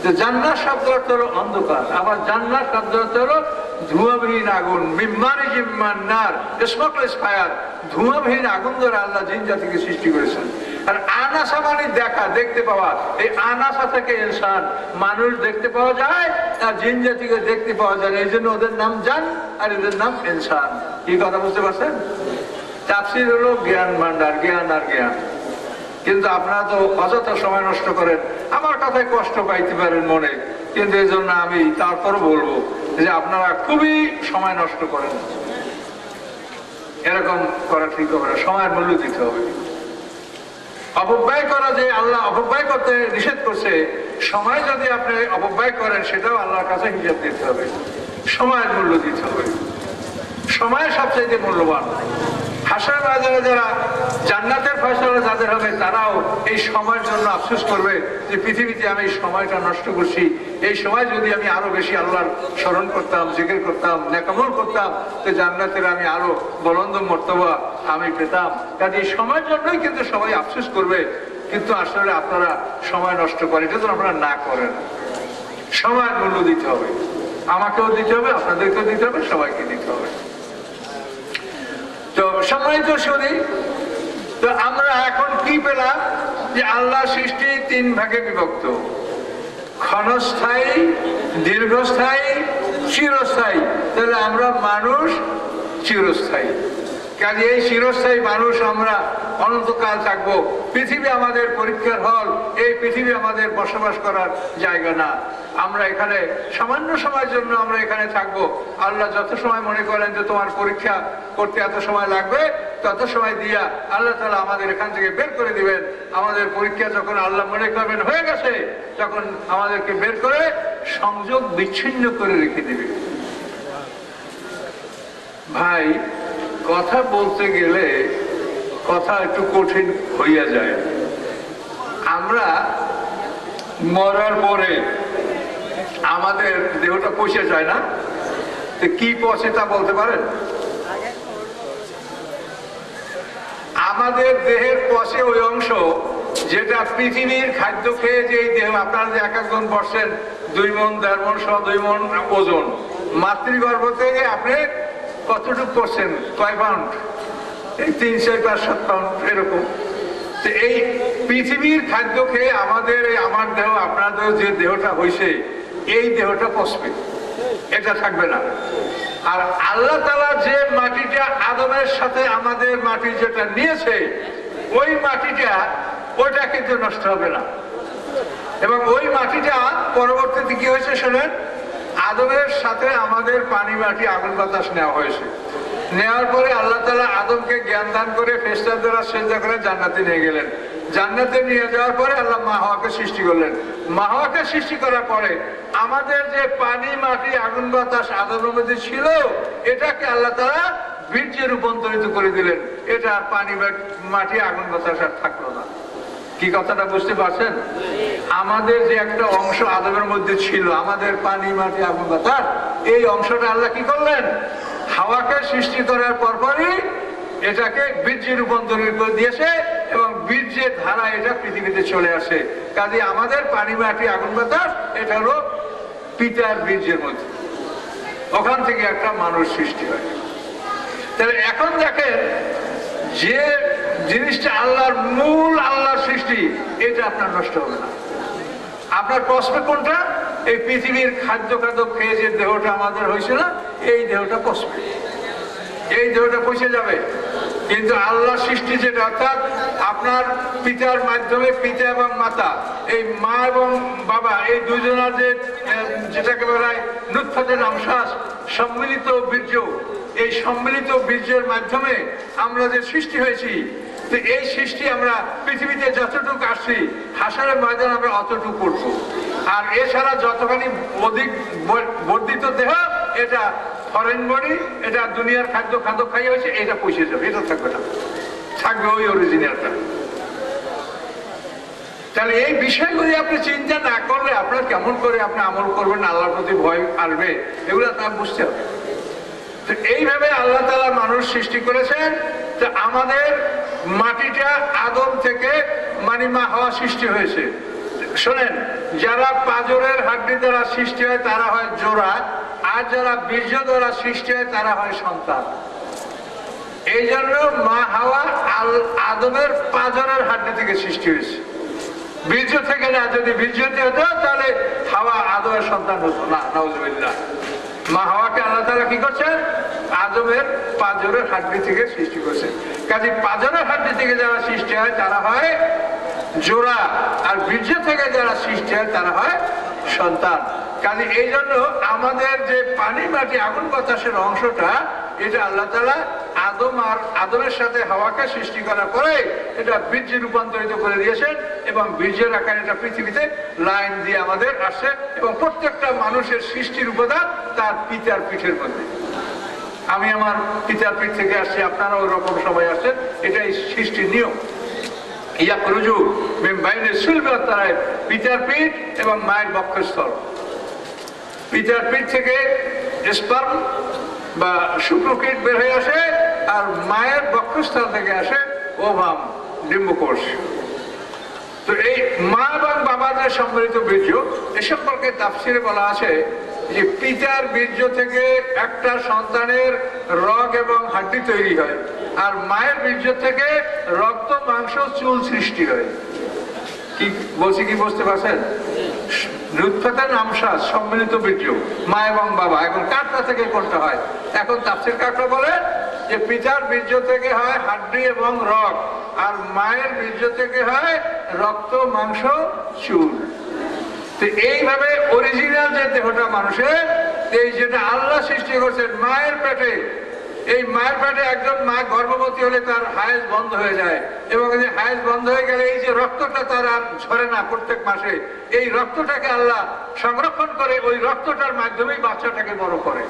যে জান্নাত শব্দের অর্থ হলো অন্ধকার, আবার জান্নাত শব্দের অর্থ হলো ধোঁয়াবিহীন আগুন। মিম্মারিজিম মিনান নার, স্মোকলেস ফায়ার। ধোঁয়াবিহীন আগুন দ্বারা আল্লাহ জিন জাতিকে সৃষ্টি করেছেন। আর আনাসা মানে দেখা, দেখতে পাওয়া। এই আনাসা থেকে ইনসান, মানুষ দেখতে পাওয়া যায় আর জিন জাতিকে দেখতে পাওয়া যায়, এই জন্য ওদের নাম জান আর এদের নাম ইনসান। কি কথা বুঝতে পারছেন? তাফসীর হলো জ্ঞান ভান্ডার, জ্ঞান আর জ্ঞান। কিন্তু আপনারা তো অযথা সময় নষ্ট করেন, আমার কথায় কষ্ট পাইতে পারেন মনে, কিন্তু এই জন্য আমি তারপরও বলবো যে আপনারা খুবই সময় নষ্ট করেন। এরকম করা ঠিক হবে না, সময়ের মূল্য দিতে হবে। অপব্যয় করা, যে আল্লাহ অপব্যয় করতে নিষেধ করছে, সময় যদি আপনি অপব্যয় করেন সেটাও আল্লাহর কাছে হিসাব দিতে হবে, সময়ের মূল্য দিতে হবে। সময় সবচেয়ে মূল্যবান। হাসরের ময়দানে যারা জান্নাতের ফয়সালা যাদের হবে তারাও এই সময়ের জন্য আফসোস করবে যে পৃথিবীতে আমি এই সময়টা নষ্ট করছি, এই সময় যদি আমি আরো বেশি আল্লাহর স্মরণ করতাম, জিকির করতাম, নেকামল করতাম, তো জান্নাতের আমি আরো বুলন্দ মর্তবা আমি পেতাম। কাজে এই সময়ের জন্যই কিন্তু সবাই আফসোস করবে। কিন্তু আসলে আপনারা সময় নষ্ট করেন, এটা তো আপনারা না করেন। সময়ের মূল্য দিতে হবে, আমাকেও দিতে হবে, আপনাদেরকেও দিতে হবে, সবাইকে দিতে হবে। তো সম্মানিত শুনি, তো আমরা এখন কি পেলাম? যে আল্লাহ সৃষ্টি 3 ভাগে বিভক্ত, ক্ষণস্থায়ী, দীর্ঘস্থায়ী, চিরস্থায়ী। তাহলে আমরা মানুষ চিরস্থায়ী। কাজে এই চিরস্থায়ী মানুষ আমরা অনন্তকাল থাকবো। পৃথিবী আমাদের পরীক্ষার হল, এই পৃথিবী আমাদের বসবাস করার জায়গা না। আমরা এখানে সামান্য সময়ের জন্য আমরা এখানে থাকবো। আল্লাহ যত সময় মনে করেন যে তোমার পরীক্ষা করতে এত সময় লাগবে, তত সময় দিয়া আল্লাহ তাআলা আমাদের এখান থেকে বের করে দিবেন। আমাদের পরীক্ষা যখন আল্লাহ মনে করবেন হয়ে গেছে, তখন আমাদেরকে বের করে সংযোগ বিচ্ছিন্ন করে রেখে দিবে। ভাই, কথা বলতে গেলে কথা একটু কঠিন হইয়া যায়। আমরা মরার পরে আমাদের দেহটা পচে যায় না? কি পচে তা বলতে পারেন? আমাদের দেহের পচে ওই অংশ যেটা পৃথিবীর খাদ্য খেয়ে যে দেহ, আপনারা যে এক একজন বসেন 2 মণ, 1.5 মণ, 2 মণ ওজন, মাতৃগর্ভ থেকে আপনি কতটুকু করছেন? কয় পাউন্ড? এই 3, 4, 5, 7 পাউন্ড এরকম। তো এই পৃথিবীর খাদ্য খেয়ে আমাদের, আমার দেহ, আপনার দেহ, যে দেহটা হয়েছে, এই দেহটা পচবে, এটা থাকবে না। আর আল্লাহ তাআলা যে মাটিটা আদমের সাথে আমাদের মাটি যেটা নিয়েছে, ওই মাটিটা, ওইটা কিন্তু নষ্ট হবে না। এবং ওই মাটিটা পরবর্তীতে কি হয়েছে শোনেন, আদমের সাথে আমাদের পানি, মাটি, আগুন, বাতাস নেওয়া হয়েছে। নেওয়ার পরে আল্লাহ তাআলা আদমকে জ্ঞান দান করে ফেরেশতাদের দ্বারা সিজদা করে জান্নাতে নিয়ে গেলেন। জান্নাতে নিয়ে যাওয়ার পরে আল্লাহ মা হাওয়াকে সৃষ্টি করলেন। মা হাওয়াকে সৃষ্টি করার পরে আমাদের যে পানি, মাটি, আগুন, বাতাস আদমের মধ্যে ছিল, এটাকে আল্লাহ তাআলা বীর্যে রূপান্তরিত করে দিলেন। এটা পানি, মাটি, আগুন, বাতাস আর থাকলো না। কি কথাটা বুঝতে পারছেন? আমাদের যে একটা অংশ আদমের মধ্যে ছিল, আমাদের পানি, মাটি, আগুন, বাতাস, এই অংশটা আল্লাহ কি করলেন? হাওয়াকে সৃষ্টি করার পরপরই এটাকে বীর্যে রূপান্তরিত করে দিয়েছে এবং বীর্যের ধারা এটা পৃথিবীতে চলে আসে। কাজে আমাদের পানি, মাটি, আগুন, বাতাস এটা হলো পিতার বীর্যের মধ্যে। ওখান থেকে একটা মানুষ সৃষ্টি হয়। তাহলে এখন দেখেন যে জিনিসটা আল্লাহর মূল, আল্লাহর সৃষ্টি, এটা আপনার নষ্ট হবে না। আপনার প্রশ্ন কোনটা? এই পৃথিবীর খাদ্য খেয়ে যে দেহটা আমাদের হয়েছে না, এই দেহটা পচবে, এই দেহটা পচে যাবে। কিন্তু আল্লাহ সৃষ্টি যেটা, অর্থাৎ আপনার পিতার মাধ্যমে, পিতা এবং মাতা, এই মা এবং বাবা, এই দুজনের যেটাকে বলা হয় নুতফাতুন আমশাজ, সম্মিলিত বীর্য, এই সম্মিলিত বীর্যের মাধ্যমে আমরা যে সৃষ্টি হয়েছি, তো এই সৃষ্টি আমরা পৃথিবীতে যতটুকু আসছি, হাসরের ময়দান আমরা অতটুকু করবো। আর এছাড়া যতখানি অধিক বর্ধিত দেহ, এটা ফরেন বডি, এটা দুনিয়ার খাদ্য খাইয়ে হয়েছে, এটা পৌঁছে যাবে, এটা থাকবে না, থাকবে ওই অরিজিনালটা। তাহলে এই বিষয়গুলি আপনি চিন্তা না করলে আপনার কেমন করে আপনি আমল করবেন, আল্লাহর প্রতি ভয় আসবে, এগুলো আপনার বুঝতে হবে। তো এইভাবে আল্লাহ তাআলা মানুষ সৃষ্টি করেছেন। তো আমাদের মাটিটা আদম থেকে মা হাওয়া সৃষ্টি হয়েছে। শোনেন, যারা পাঁজরের হাড্ডি দ্বারা সৃষ্টি হয় তারা হয় জোড়া, আর যারা বীর্য দ্বারা সৃষ্টি হয় তারা হয় সন্তান। এই জন্য মা হাওয়া আদমের পাঁজরের হাড্ডি থেকে সৃষ্টি হয়েছে, বীর্য থেকে না। যদি বীর্য হতো তাহলে হাওয়া আদমের সন্তান হতো না, নাউজুবিল্লাহ। মা হাওয়াকে আল্লাহ তাআলা কি করছেন? আদমের পাঁজরের হাড্ডি থেকে সৃষ্টি করছেন। কাজে পাঁজরের হাড্ডি থেকে যারা সৃষ্টি হয় তারা হয় জোড়া, আর বীর্য থেকে যারা সৃষ্টি হয় তারা হয় সন্তান। কাজে এই জন্য আমাদের যে পানি, মাটি, আগুন, বাতাসের অংশটা, এটা আল্লাহ তাআলা আদমের সাথে হাওয়াকে সৃষ্টি করার পরে এটা বীর্যে রূপান্তরিত করে দিয়েছেন, এবং বীর্যের আকারে এটা পৃথিবীতে লাইন দিয়ে আমাদের আসে। এবং প্রত্যেকটা মানুষের সৃষ্টির উপাদান তার পিতার পিঠের মধ্যে। আমি আমার পিতার পিঠ থেকে আসছি, আপনারা ওই রকম সময় আসছেন, এটাই সৃষ্টির নিয়ম। ইয়াখরুজু মিন বাইনি সুলবি ওয়াত তারাইব, পিতার পিঠ এবং মায়ের বক্ষস্থল। পিতার পিঠ থেকে স্পার্ম বা শুক্রকীট বের হয়ে আসে, আর মায়ের বক্ষস্থল থেকে আসে ওভাম, ডিম্বকোষ। তো এই মা এবং বাবার যে সম্মিলিত বীর্য, এ সম্পর্কে তাফসিরে বলা আছে যে পিতার বীর্য থেকে একটা সন্তানের রগ এবং হাড্ডি তৈরি হয়, আর মায়ের বীর্য থেকে রক্ত, মাংস, চুল সৃষ্টি হয়। কি বলছি, কি বুঝতে পারছেন? নুতফাতুন আমশাজ, সম্মিলিত বীর্য, মা এবং বাবা। এখন কারটা থেকে কোনটা হয়? এখন তাফসীর কারটা বলে যে পিতার বীর্য থেকে হয় হাড্ডি এবং রগ, আর মায়ের বীর্য থেকে হয় রক্ত, মাংস, চুল। তো এইভাবে অরিজিনাল যে দেহটা মানুষের, এই যেটা আল্লাহ সৃষ্টি করছেন মায়ের পেটে, এই মায়ের পেটে একজন মা গর্ভবতী হলে তার হায়েজ বন্ধ হয়ে যায়, এবং এই হায়েজ বন্ধ হয়ে গেলে এই যে রক্তটা তার আর ঝরে না প্রত্যেক মাসে, এই রক্তটাকে আল্লাহ সংরক্ষণ করে ওই রক্তটার মাধ্যমেই বাচ্চাটাকে বড় করে।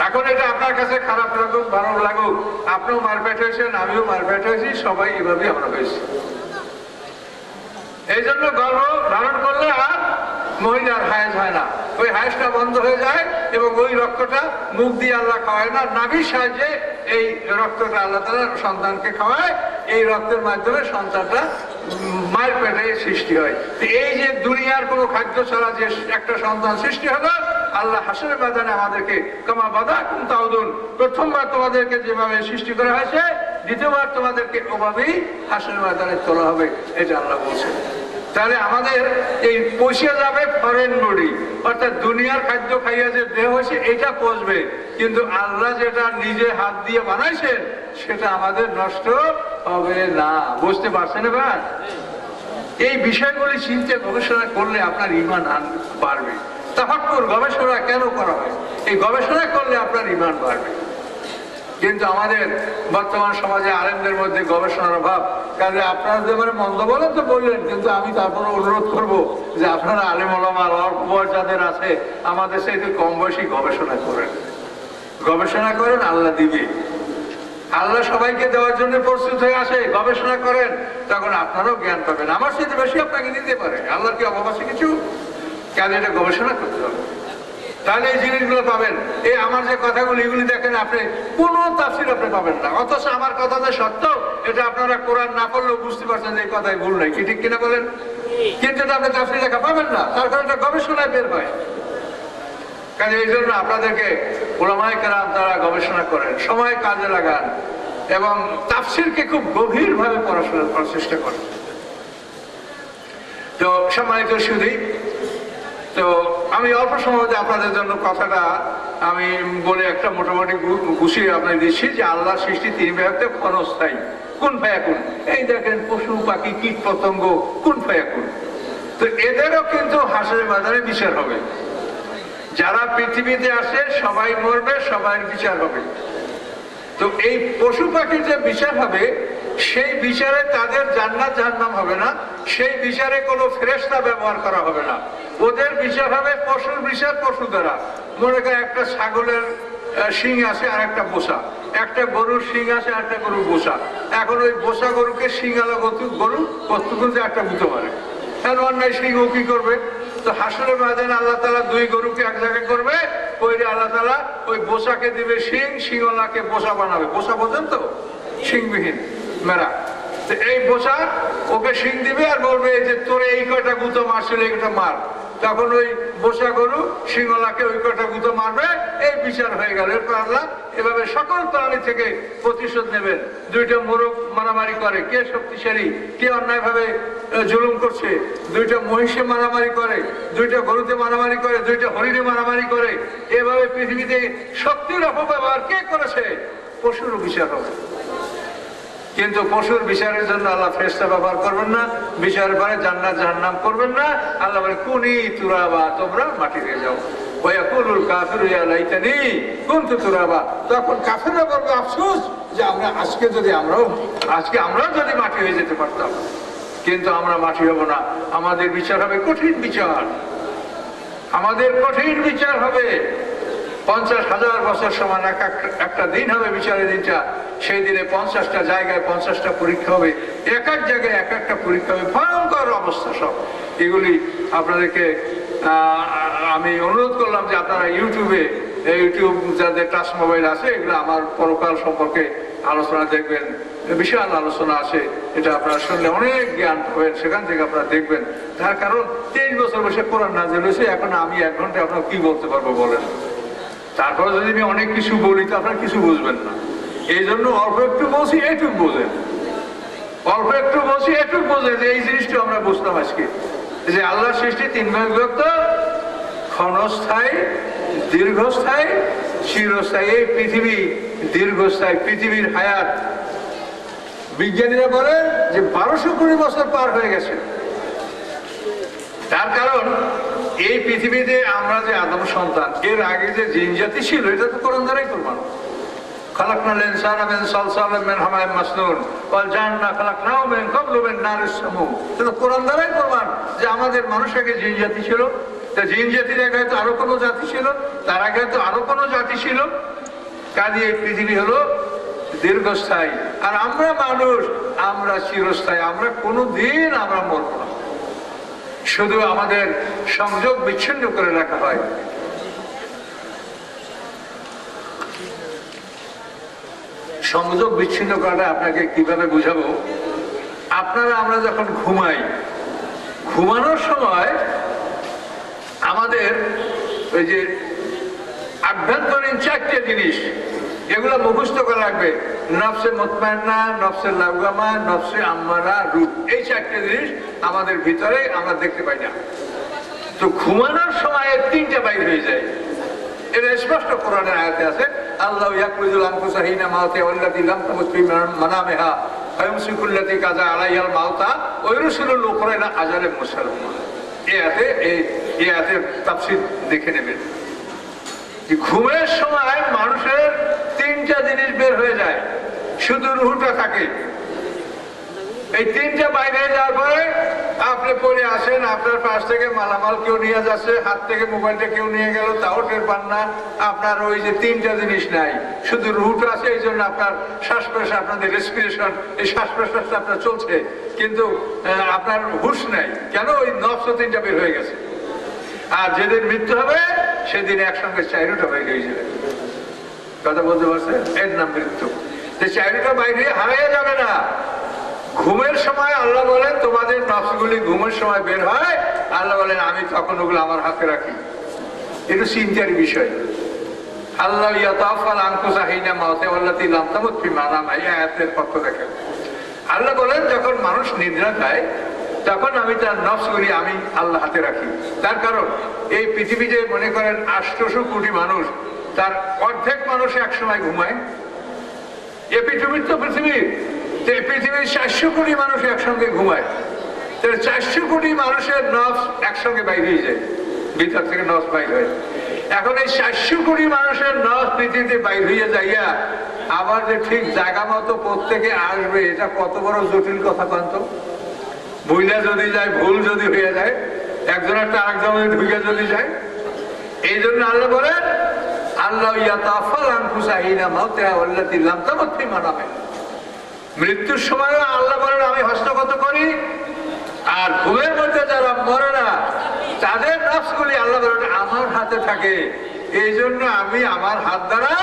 এখন এটা আপনার কাছে খারাপ লাগুক, ভালো লাগুক, আপনিও মারপেট হয়েছেন, আমিও মারপেট হয়েছি, সবাই এভাবেই আমরা হয়েছি। এই জন্য গর্ভ ধারণ করলে আর মহিলার হায়েজ হয় না, ওই হায়েজটা বন্ধ হয়ে যায়, এবং ওই রক্তটা মুখ দিয়ে আল্লাহ খাওয়ায় না, নাভির সাহায্যে এই রক্তটা আল্লাহ তাআলা সন্তানকে খাওয়ায়। এই রক্তের মাধ্যমে সন্তানটা মায়ের পেটে সৃষ্টি হয়। এই যে দুনিয়ার কোনো খাদ্য ছাড়া যে একটা সন্তান সৃষ্টি হলো, আল্লাহ হাসরের ময়দানে আমাদেরকে কামা বাদাকুম তাউদুন, প্রথমবার তোমাদেরকে যেভাবে সৃষ্টি করা হয়েছে, দ্বিতীয়বার তোমাদেরকে ওভাবেই হাসরের ময়দানে তোলা হবে, এটা আল্লাহ বলছেন। তাহলে আমাদের এই পচে যাবে ফরেন বডি, অর্থাৎ দুনিয়ার খাদ্য খাইয়া যে দেহ হয়েছে এটা পচবে, কিন্তু আল্লাহ যেটা নিজে হাত দিয়ে বানাইছেন সেটা আমাদের নষ্ট হবে না। বুঝতে পারছেন এবার? এই বিষয়গুলি চিন্তা গবেষণা করলে আপনার ঈমান বাড়বে। তাফাক্কুর, গবেষণা কেন করা হয়? এই গবেষণা করলে আপনার ঈমান বাড়বে। কিন্তু আমাদের বর্তমান সমাজে আলেমদের মধ্যে গবেষণার অভাব। কাজে আপনারা যে মন্দ বলেন তো বললেন, কিন্তু আমি তারপরে অনুরোধ করব যে আপনারা আলেম ওলামা বয়স যাদের আছে আমাদের সাথে একটু কম বয়সী গবেষণা করেন, গবেষণা করেন, আল্লাহ দিবে। আল্লাহ সবাইকে দেওয়ার জন্য প্রস্তুত হয়ে আসে, গবেষণা করেন, তখন আপনারাও জ্ঞান পাবেন। আমার সাথে বেশি আপনাকে দিতে পারে, আল্লাহর কি অভাব আছে কিছু? কেন এটা গবেষণা করতে হবে, তাহলে এই জিনিসগুলো পাবেন। এই আমার যে কথাগুলো, এগুলি দেখেন আপনি কোনো তাফসীর আপনি পাবেন না, অথচ আমার কথা যে সত্য, এটা আপনারা কোরআন না পড়লেও বুঝতে পারছেন যে এই কথাই ভুল নাই, কি ঠিক কিনা বলেন? কিন্তু এটা আপনি তাফসীর লেখা পাবেন না, তার কারণ এটা গবেষণায় বের হয়। কাজে এই জন্য আপনাদেরকে উলামায়ে কেরাম তারা গবেষণা করেন, সময় কাজে লাগান এবং তাফসীরকে খুব গভীরভাবে পড়াশোনা করার চেষ্টা করেন। তো সম্মানিত সুধী, তো আমি অল্প সময়ে আপনাদের জন্য কথাটা আমি বলে একটা মোটামুটি গুছিয়ে আপনাকে দিচ্ছি যে আল্লাহর সৃষ্টি তিন বিভাগে ক্ষণস্থায়ী, কুন ফায়াকুন। এই দেখেন পশু পাখি কীট পতঙ্গ, কুন ফায়াকুন। তো এদেরও কিন্তু হাসরের ময়দানে বিচার হবে। যারা পৃথিবীতে আসে সবাই মরবে, সবাই বিচার হবে। তো এই পশু পাখির যে বিচার হবে, সেই বিচারে তাদের জান্নাত জাহান্নাম হবে না, সেই বিচারে কোনো ফেরেশতা ব্যবহার করা হবে না। ওদের বিচার হবে পশুর বিচার পশু দ্বারা। মনে করেন একটা ছাগলের শিং আছে আর একটা বোসা, একটা গরুর শিং আছে আর একটা গরুর বোসা। এখন ওই বোসা গরুকে শিঙালা গরু কতক্ষণ যে একটা বুঝতে পারে, এখন অন্যায় শিং ও কি করবে? তো হাসরের ময়দানে আল্লাহ তাআলা দুই গরুকে এক জায়গায় করবে, কইরে আল্লাহ তাআলা ওই বোসাকে দিবে শিং, শিংওয়ালাকে বোসা বানাবে। বোসা বোঝেন তো, শিংবিহীন মেরা। তো এই বোসা ওকে শিং দিবে আর বলবে যে তোরে এই কয়টা গুঁতো মারছিল, এই কয়টা মার। তখন ওই বোসা গরু সিংহলাকে ওই কয়টা গুঁতো মারবে, এই বিচার হয়ে গেল। এরপর আল্লাহ এভাবে সকল প্রাণী থেকে প্রতিশোধ নেবেন। দুইটা মোরগ মারামারি করে, কে শক্তিশালী, কে অন্যায়ভাবে জুলুম করছে। দুইটা মহিষে মারামারি করে, দুইটা গরুতে মারামারি করে, দুইটা হরিণে মারামারি করে। এভাবে পৃথিবীতে শক্তির অপব্যবহার কে করেছে? পশুর বিচার হবে। কিন্তু পশুর বিচারের জন্য আল্লাহ ফেরেশতা ব্যবহার করবেন না, বিচারের পরে জান্নাত জাহান্নাম করবেন না। আল্লাহ বলে কুনি তুরাবা, তোমরা মাটি হয়ে যাও। ওয়াকুলুল কাফিরু ইয়া লাইতানি কুনতু তুরাবা। তখন কাফিররা বলবে আফসোস যে আজকে আমরাও যদি মাটি হয়ে যেতে পারতাম। কিন্তু আমরা মাটি হব না, আমাদের বিচার হবে কঠিন বিচার, আমাদের কঠিন বিচার হবে। 50,000 বছর সমান একটা দিন হবে বিচারের দিনটা। সেই দিনে 50টা জায়গায় 50টা পরীক্ষা হবে, এক এক জায়গায় এক একটা পরীক্ষা হবে, ভয়ঙ্কর অবস্থা সব। এগুলি আপনাদেরকে আমি অনুরোধ করলাম যে আপনারা ইউটিউব যাদের টাচ মোবাইল আছে, এগুলো আমার পরকাল সম্পর্কে আলোচনা দেখবেন, বিশাল আলোচনা আছে। এটা আপনারা শুনলে অনেক জ্ঞান পাবেন, সেখান থেকে আপনারা দেখবেন। তার কারণ 23 বছর বসে কোরআন নাযিল হয়েছে, এখন আমি 1 ঘন্টায় আপনার কি বলতে পারবো বলেন? তারপরে যদি আমি অনেক কিছু বলি তো আপনারা কিছু বুঝবেন না। এই জন্য অল্প একটু বলছি, এটুক বোঝেন। অল্প একটু বলছি, এটুক বোঝেন। এই জিনিসটা আমরা বুঝলাম আজকে, যে আল্লাহর সৃষ্টি 3 ভাগে বিভক্ত: ক্ষণস্থায়ী, দীর্ঘস্থায়ী, চিরস্থায়ী। এই পৃথিবী দীর্ঘস্থায়ী, পৃথিবীর হায়াত বিজ্ঞানীরা বলেন যে 1220 বছর পার হয়ে গেছে। তার কারণ এই পৃথিবীতে আমরা যে আদম সন্তান, এর আগে যে জিন জাতি ছিল, এটা তো কোরআন দ্বারাই প্রমাণ। খালাকনাল ইনসানা মিন সালসালিম মিন হামাইম মাসনুন ওয়াল জান্নাহ খালাকনাহু মিন ক্বাবলু মিন নারিস সামূম। এটা কোরআন দ্বারাই প্রমাণ যে আমাদের মানুষ আগে জিন জাতি ছিল। তা জিন জাতির আগে হয়তো আরো কোনো জাতি ছিল, তার আগে হয়তো আরো কোনো জাতি ছিল। কাজে এই পৃথিবী হলো দীর্ঘস্থায়ী, আর আমরা মানুষ, আমরা চিরস্থায়ী। আমরা কোনোদিন আমরা মরব না, শুধু আমাদের সংযোগ বিচ্ছিন্ন করে রাখা হয়। সংযোগ বিচ্ছিন্ন করাটা আপনাকে কিভাবে বুঝাবো? আমরা যখন ঘুমাই, ঘুমানোর সময় আমাদের ওই যে আভ্যন্তরীণ 4টে জিনিস, এগুলো মুখস্থ করা লাগবে: নফসে মুতমাইন্না, নফসে লাওয়ামা, নফসে আম্মারা, রূহ। এই 4টে জিনিস আমাদের ভিতরে আমরা দেখতে পাই না। তো ঘুমানোর সময় 3টে বাইর হয়ে যায়। এটা স্পষ্ট কোরআনের আয়াতে আছে, আল্লাহু ইয়াকবিজুল আনফুসা হিনা মাউতিহা ওয়াল্লাতী লাম তামুত ফী মানামিহা ফায়ুমসিকুল্লাতী কাযা আলাইহাল মাউতা ওয়া ইরসিলুল উখরা ইলা আজালিন মুসাম্মা। এই আয়াতের তাফসীর দেখে নেবেন। ঘুমের সময় মানুষের 3টা জিনিস বের হয়ে যায়, শুধু রুহটা থাকে। এই 3টা বাইরে যাওয়ার পরে আপনি পড়ে আসেন, আপনার পাশ থেকে মালামাল কেউ নিয়ে যাচ্ছে, হাত থেকে মোবাইলটা কেউ নিয়ে গেল, তাও টের পান না। আপনার ওই যে 3টা জিনিস নাই, শুধু রুহটা আছে। এই জন্য আপনার শ্বাস প্রশ্বাস, আপনাদের রেসপিরেশন, এই শ্বাস প্রশ্বাসটা আপনার চলছে, কিন্তু আপনার হুঁশ নাই। কেন? ওই নফস 3টা বের হয়ে গেছে। আর যেদিন মৃত্যু হবে সেদিন একসঙ্গে 4টা বাইরে হয়ে যাবে। কথা বলতে পারছেন? এর নাম মৃত্যু। যে 4টা বাইরে হারিয়ে যাবে না। ঘুমের সময় আল্লাহ বলেন তোমাদের নফসগুলি ঘুমের সময় বের হয়, আল্লাহ বলেন আমি তখন ওগুলো আমার হাতে রাখি। এটা চিন্তার বিষয়। আল্লাহ ইয়াতাওয়াফাল আনফুসা হিনা মাউতিহা ওয়াল্লাতী লাম তামুত ফি মানামিহা, এই আয়াতের অর্থ দেখেন। আল্লাহ বলেন যখন মানুষ নিদ্রা যায় তখন আমি তার নফসগুলি আমি আল্লাহ হাতে রাখি। তার কারণ এই পৃথিবীতে মনে করেন 800 কোটি মানুষ, তার অর্ধেক মানুষ একসময় ঘুমায়। এই পৃথিবীর তো পৃথিবীর 400 কোটি মানুষ একসঙ্গে ঘুমায়। 400 কোটি মানুষের নফস একসঙ্গে বাইরে হয়ে যায়, ভিতর থেকে নফস বাইর হয়। এখন এই 400 কোটি মানুষের নফস পৃথিবীতে বাইর হইয়া যাইয়া আবার যে ঠিক জায়গা মতো প্রত্যেকে আসবে, এটা কত বড় জটিল কথা কান্ত। ভুইলা যদি যায়, ভুল যদি হয়ে যায়, একজনের তো আরেকজনের ঢুকে যদি যায়। এই জন্য আল্লাহ বলেন আল্লাহ ইয়াতাওয়াফাল আনফুসা হিনা মাউতিহা ওয়াল্লাতী লাম তামুত ফি মানামিহা, মৃত্যুর সময় আল্লাহ বলেন আমি হস্তগত করি। আর ঘুমের মধ্যে যারা মরে না তাদের নফসগুলি আল্লাহ বলেন আমার হাতে থাকে। এই জন্য আমি আমার হাত দ্বারা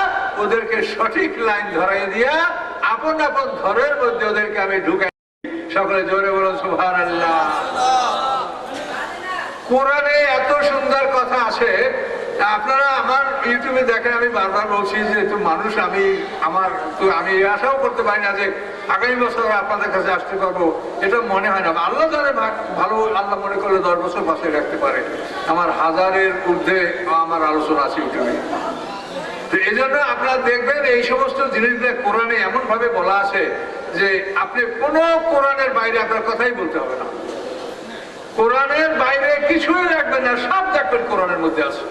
ওদেরকে সঠিক লাইন ধরাই দিয়া আপন আপন ঘরের মধ্যে ওদেরকে আমি ঢুকাই। সকলে জোরে বলুন সুবহানাল্লাহ। কোরআনে এত সুন্দর কথা আছে, আপনারা আমার ইউটিউবে দেখেন। আমি বারবার বলছি যে একটু মানুষ আমি আশাও করতে পারি না যে আগামী বছর আপনাদের কাছে আসতে পারবো, এটা মনে হয় না। আল্লাহ জানে, ভালো আল্লাহ মনে করলে 10 বছর পাশে রাখতে পারে। আমার 1000-এর ঊর্ধ্বে আমার আলোচনা আছে ইউটিউবে। তো এই জন্য আপনারা দেখবেন এই সমস্ত জিনিসগুলো কোরআনে এমন ভাবে বলা আছে যে আপনি কোনো কোরআনের বাইরে আপনার কথাই বলতে হবে না। কোরআনের বাইরে কিছুই রাখবেন না, সব দেখবেন কোরআনের মধ্যে আছে।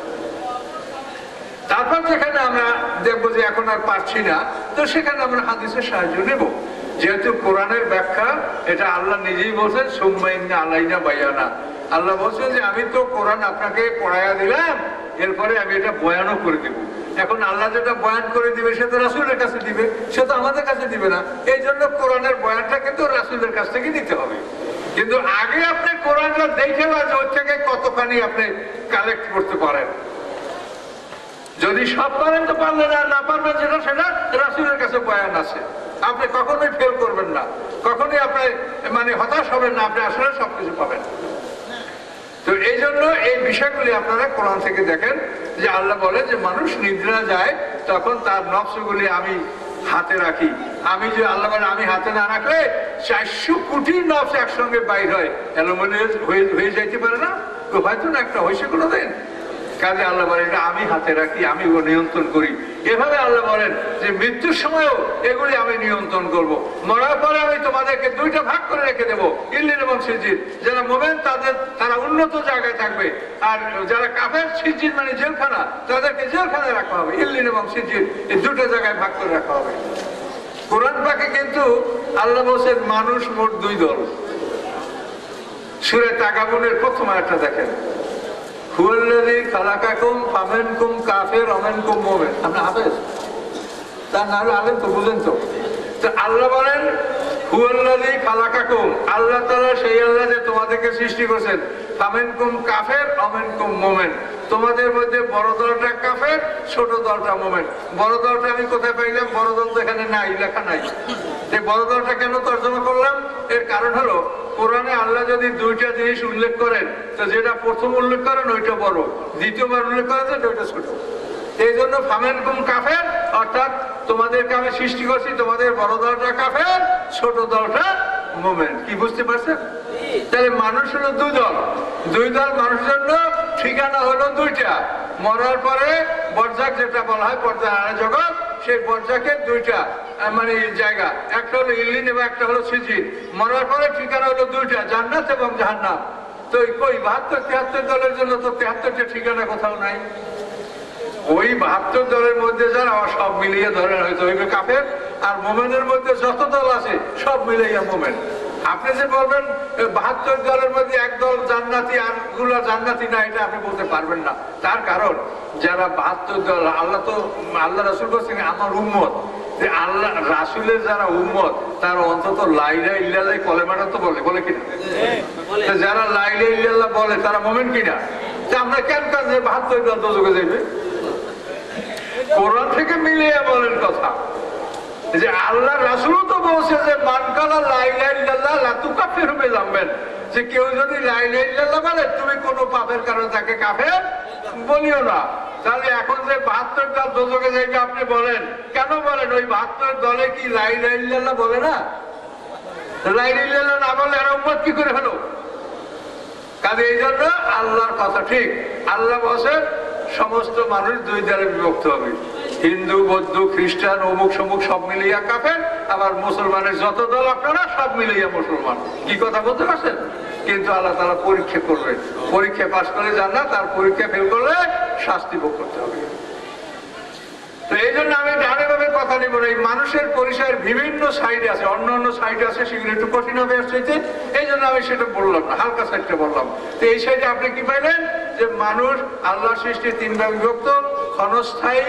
তারপর যেখানে আমরা দেখবো যে এখন আর পারছি না, তো সেখানে আমরা হাদিসের সাহায্য নেব। যেহেতু কোরআনের ব্যাখ্যা এটা আল্লাহ নিজেই বলছেন সুম্মা ইন্না আলাইনা বায়ানা। আল্লাহ বলছেন যে আমি তো কোরআন আপনাকে পড়াইয়া দিলাম, এরপরে আমি এটা বয়ানও করে দিব। এখন আল্লাহ যেটা বয়ান করে দিবে সে তো রাসূলের কাছে দিবে, সে তো আমাদের কাছে দিবে না। এই জন্য কোরআনের বয়ানটা কিন্তু রাসূলের কাছ থেকে নিতে হবে। কিন্তু আগে আপনি কোরআনটা দেখে যে ওর থেকে কতখানি আপনি কালেক্ট করতে পারেন। যদি সব পারেন তো পারলেন, আর না পারবেন যেটা সেটা রাসূলের কাছে বয়ান আছে। আপনি কখনোই ফেল করবেন না, কখনোই আপনি হতাশ হবেন না, আপনি আসলে সবকিছু পাবেন। তো এই জন্য এই বিষয়গুলি আপনারা কোরআন থেকে দেখেন যে আল্লাহ বলে যে মানুষ নিদ্রা যায় তখন তার নফসগুলি আমি হাতে রাখি। আমি যে আল্লাহ বলে আমি হাতে না রাখলে 400 কোটি নফস একসঙ্গে বাইর হয়, এলোমেলো হয়ে যাইতে পারে না, তো হয়তো না একটা হয়েছে কোনো দিন। কাজে আল্লাহ বলেন এটা আমি হাতে রাখি, আমি ও নিয়ন্ত্রণ করি। এভাবে আল্লাহ বলেন যে মৃত্যুর সময়ও এগুলি আমি নিয়ন্ত্রণ করব। মরার পরে আমি তোমাদেরকে 2টা ভাগ করে রেখে দেবো, ইল্লিন এবং সিজ্জিন। যারা মুমিন তারা উন্নত জায়গায় থাকবে, আর যারা কাফের সিজ্জিন মানে জেলখানা, তাদেরকে জেলখানায় রাখা হবে। ইল্লিন এবং সিজ্জিন এই 2টা জায়গায় ভাগ করে রাখা হবে। কোরআন পাকে কিন্তু আল্লাহ বলছেন মানুষ মোট 2 দল। সূরা তাগাবুনের প্রথম আয়াতটা দেখেন, হুয়াল্লাযী খালাকাকুম ফামিনকুম কাফির ওয়া মিনকুম মুমিন। আপনি হাফেজ, তার না হলে আলেম তো বুঝেন তো। আল্লাহ বলেন হুয়াল্লাযী খালাকাকুম, আল্লাহ তাআলা সেই আল্লাহ যে তোমাদেরকে সৃষ্টি করেছেন। ফামিনকুম কাফির ওয়া মিনকুম মুমিন, তোমাদের মধ্যে বড় দলটা কাফের, ছোট দলটা মুমিন। বড় দলটা আমি কোথায় পাইলাম? বড় দল তো এখানে নাই, লেখা নাই। এই বড় দলটা কেন তর্জমা করলাম? এর কারণ হলো কোরআনে আল্লাহ যদি 2টা জিনিস উল্লেখ করেন তো যেটা প্রথম উল্লেখ করেন ওইটা বড়, দ্বিতীয়বার উল্লেখ করেন ওইটা ছোট। এই জন্য ফামিনকুম কাফের, অর্থাৎ তোমাদেরকে আমি সৃষ্টি করছি, তোমাদের বড় দলটা কাফের, ছোট দলটা মুমিন। কি বুঝতে পারছেন? তাহলে মানুষ হলো 2 দল। 2 দল মানুষের জন্য ঠিকানা হলো 2টা। মরার পরে বরজাক যেটা বলা হয়, পর্যায় আড়াই জগৎ, সেই বরজাকের 2টা জায়গা, একটা হলো ইল্লিন এবং একটা হলো সিজিন। মরার পরে ঠিকানা হলো 2টা, জান্নাত এবং জাহান্নাম। তো কই 72-73 দলের জন্য তো 73টা ঠিকানা কোথাও নাই। ওই 72 দলের মধ্যে যারা সব মিলিয়ে ধরেন হয়তো ওই কাফের, আর মুমিনের মধ্যে যত দল আছে সব মিলাইয়া মুমিন। আপনি যে বলবেন 72 দলের মধ্যে 1 দল জান্নাতি আর গুলো জান্নাতি না, এটা আপনি বলতে পারবেন না। তার কারণ যারা 72 দল, আল্লাহ রাসূল বলেছেন আমার উম্মত, যে আল্লাহ রাসূলের যারা উম্মত তারা অন্তত লা ইলাহা ইল্লাল্লাহ কলেমাটা তো বলে কিনা? যারা লা ইলাহা ইল্লাল্লাহ বলে তারা মুমিন কিনা? আমরা কেন যে 72 দল দোজখে যাবে? কোরআন থেকে মিলিয়ে বলেন কথা যে আল্লাহ রাসূল তো বলছে যে মান কালা লা ইলাহা ইল্লাল্লাহ লা তুকাফির গভীর রূপে জানবেন যে কেউ যদি লা ইলাহা ইল্লাল্লাহ বলে তুমি কোনো পাপের কারণে তাকে কাফের বলিও না। তাহলে এখন যে 72 দল দোজখে যাইবে আপনি বলেন, কেন বলেন? ওই 72 দলে কি লা ইলাহা ইল্লাল্লাহ বলে না? লা ইলাহা ইল্লাল্লাহ না বলে এরা উম্মত কি করে হলো? কাজে এই জন্য আল্লাহর কথা ঠিক। আল্লাহ বলেন সমস্ত মানুষ দুই দলে বিভক্ত হবে, হিন্দু, বৌদ্ধ, খ্রিস্টান, অমুক সমুক সব মিলিয়া কাফের, আবার মুসলমানের যত দল আপনারা সব মিলিয়া মুসলমান। কি কথা বলতে পারছেন? কিন্তু আল্লাহ তাআলা পরীক্ষা করবেন, পরীক্ষা পাস করে জান্নাত, আর পরীক্ষা ফেল করলে শাস্তি ভোগ করতে হবে। তো এই জন্য আমি ডানেভাবে কথা নিব না। এই মানুষের পরিচয়ের বিভিন্ন সাইড আছে, অন্য অন্য সাইড আছে, সেগুলো একটু কঠিন হবে আসতে, এই জন্য আমি সেটা বললাম না, হালকা সাইডটা বললাম। তো এই সাইডে আপনি কি পাইলেন যে মানুষ আল্লাহ সৃষ্টি তিন ভাগে বিভক্ত, ক্ষণস্থায়ী,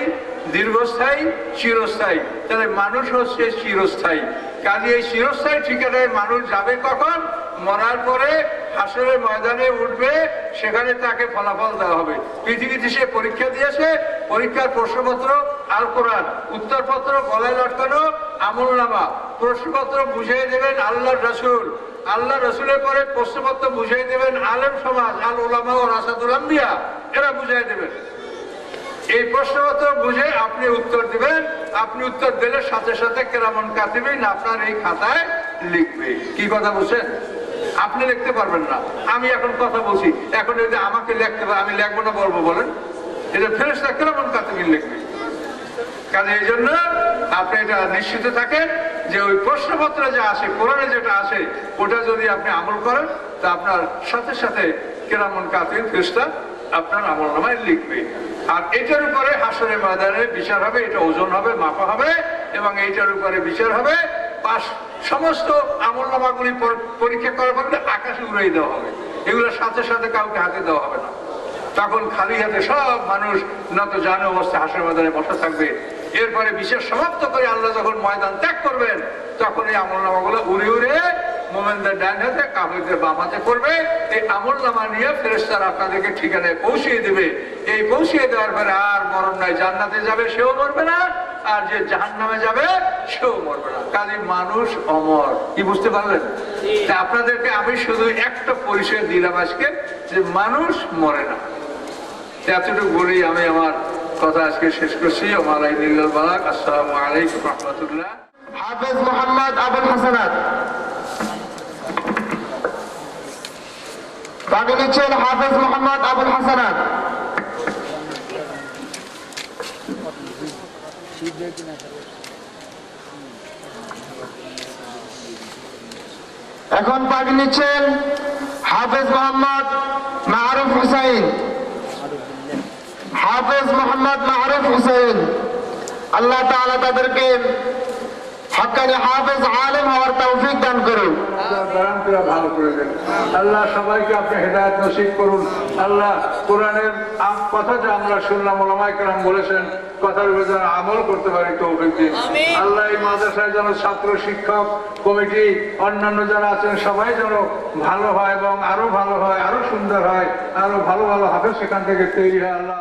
দীর্ঘস্থায়ী, চিরস্থায়ী। তাহলে মানুষ হচ্ছে চিরস্থায়ী। কাজে এই চিরস্থায়ী ঠিকানায় মানুষ যাবে কখন? মরার পরে হাসরের ময়দানে উঠবে, সেখানে তাকে ফলাফল দেওয়া হবে। পৃথিবীতে সে পরীক্ষা দিয়েছে, পরীক্ষার প্রশ্নপত্র আল কোরআন, উত্তরপত্র গলায় লটকানো আমলনামা, প্রশ্নপত্র বুঝিয়ে দেবেন আল্লাহর রাসূল, আল্লাহ রসুলের পরে প্রশ্নপত্র বুঝিয়ে দেবেন আলেম সমাজ, আল উলামা ও রাসাতুল আম্বিয়া, এরা বুঝিয়ে দেবেন। এই প্রশ্নপত্র বুঝে আপনি উত্তর দিবেন, আপনি উত্তর দিলে সাথে সাথে কেরামান কাতিবিন আপনার এই খাতায় লিখবে। কি কথা বলছেন? আপনি লিখতে পারবেন না, আমি এখন কথা বলছি, এখন যদি আমাকে লিখতে পারে আমি লিখবো না বলবো বলেন? এটা ফেরেশতা কেরামান কাতিবিন লিখবে। কাজে এই জন্য আপনি এটা নিশ্চিত থাকেন যে ওই প্রশ্নপত্রে যা আছে, কোরআনে যেটা আছে, ওটা যদি আপনি আমল করেন তা আপনার সাথে সাথে কেরামান কাতিবিন ফেরেশতা আপনার আমলনামায় লিখবে। আর এটার উপরে হাসরের ময়দানে বিচার হবে, এটা ওজন হবে, মাপা হবে, এবং এইটার উপরে বিচার হবে। পাশ সমস্ত আমলনামাগুলি পরীক্ষা করার পরে আকাশে উড়িয়ে দেওয়া হবে, এগুলোর সাথে সাথে কাউকে হাতে দেওয়া হবে না। তখন খালি হাতে সব মানুষ নত জানে অবস্থায় হাসরের ময়দানে বসা থাকবে। এরপরে বিচার সমাপ্ত করে আল্লাহ যখন ময়দান ত্যাগ করবেন, তখন এই আমলনামাগুলো উড়ে উড়ে মোমেনদের ডান হাতে, কাফেরদের বাম হাতে করবে। এই আমলনামা নিয়ে ফেরেশতারা আপনাদেরকে ঠিকানায় পৌঁছিয়ে দেবে। এই পৌঁছিয়ে দেওয়ার পরে আর মরণ নাই, জান্নাতে যাবে সেও মরবে না, আর যে জাহান্নামে যাবে সেও মরবে না। কাজে মানুষ অমর। কি বুঝতে পারলেন? আপনাদেরকে আমি শুধু একটা পরিচয় দিলাম আজকে, যে মানুষ মরে না। এতটুকু বলেই আমি আমার কথা আজকে শেষ করছি। আসসালামু আলাইকুম রহমতুল্লাহ। হাফেজ মোহাম্মদ আবুল হাসানাত তাকে নিচ্ছেন হাফেজ মোহাম্মদ আবুল হাসানাত। এখন পাক নিচ্ছেন হাফেজ মোহাম্মদ মারুফ হুসাইন। হাফেজ মোহাম্মদ মারুফ হুসাইন, আল্লাহ তাআলা তাদেরকে হক্কানি হাফেজ আলেম হওয়ার তৌফিক দান করুন। ভালো করে দেন আল্লাহ, সবাইকে আপনি হেদায়েত নসিব করুন। আল্লাহ কোরআনের কথা যা আমরা শুনলাম, ওলামায়ে কেরাম বলেছেন, কথার উপর যেন আমল করতে পারি তৌফিক দিন। আল্লাহ এই মাদ্রাসায় যেন ছাত্র, শিক্ষক, কমিটি, অন্যান্য যারা আছেন সবাই যেন ভালো হয়, এবং আরো ভালো হয়, আরো সুন্দর হয়, আরো ভালো ভালো হাফেজ সেখান থেকে তৈরি হয়। আল্লাহ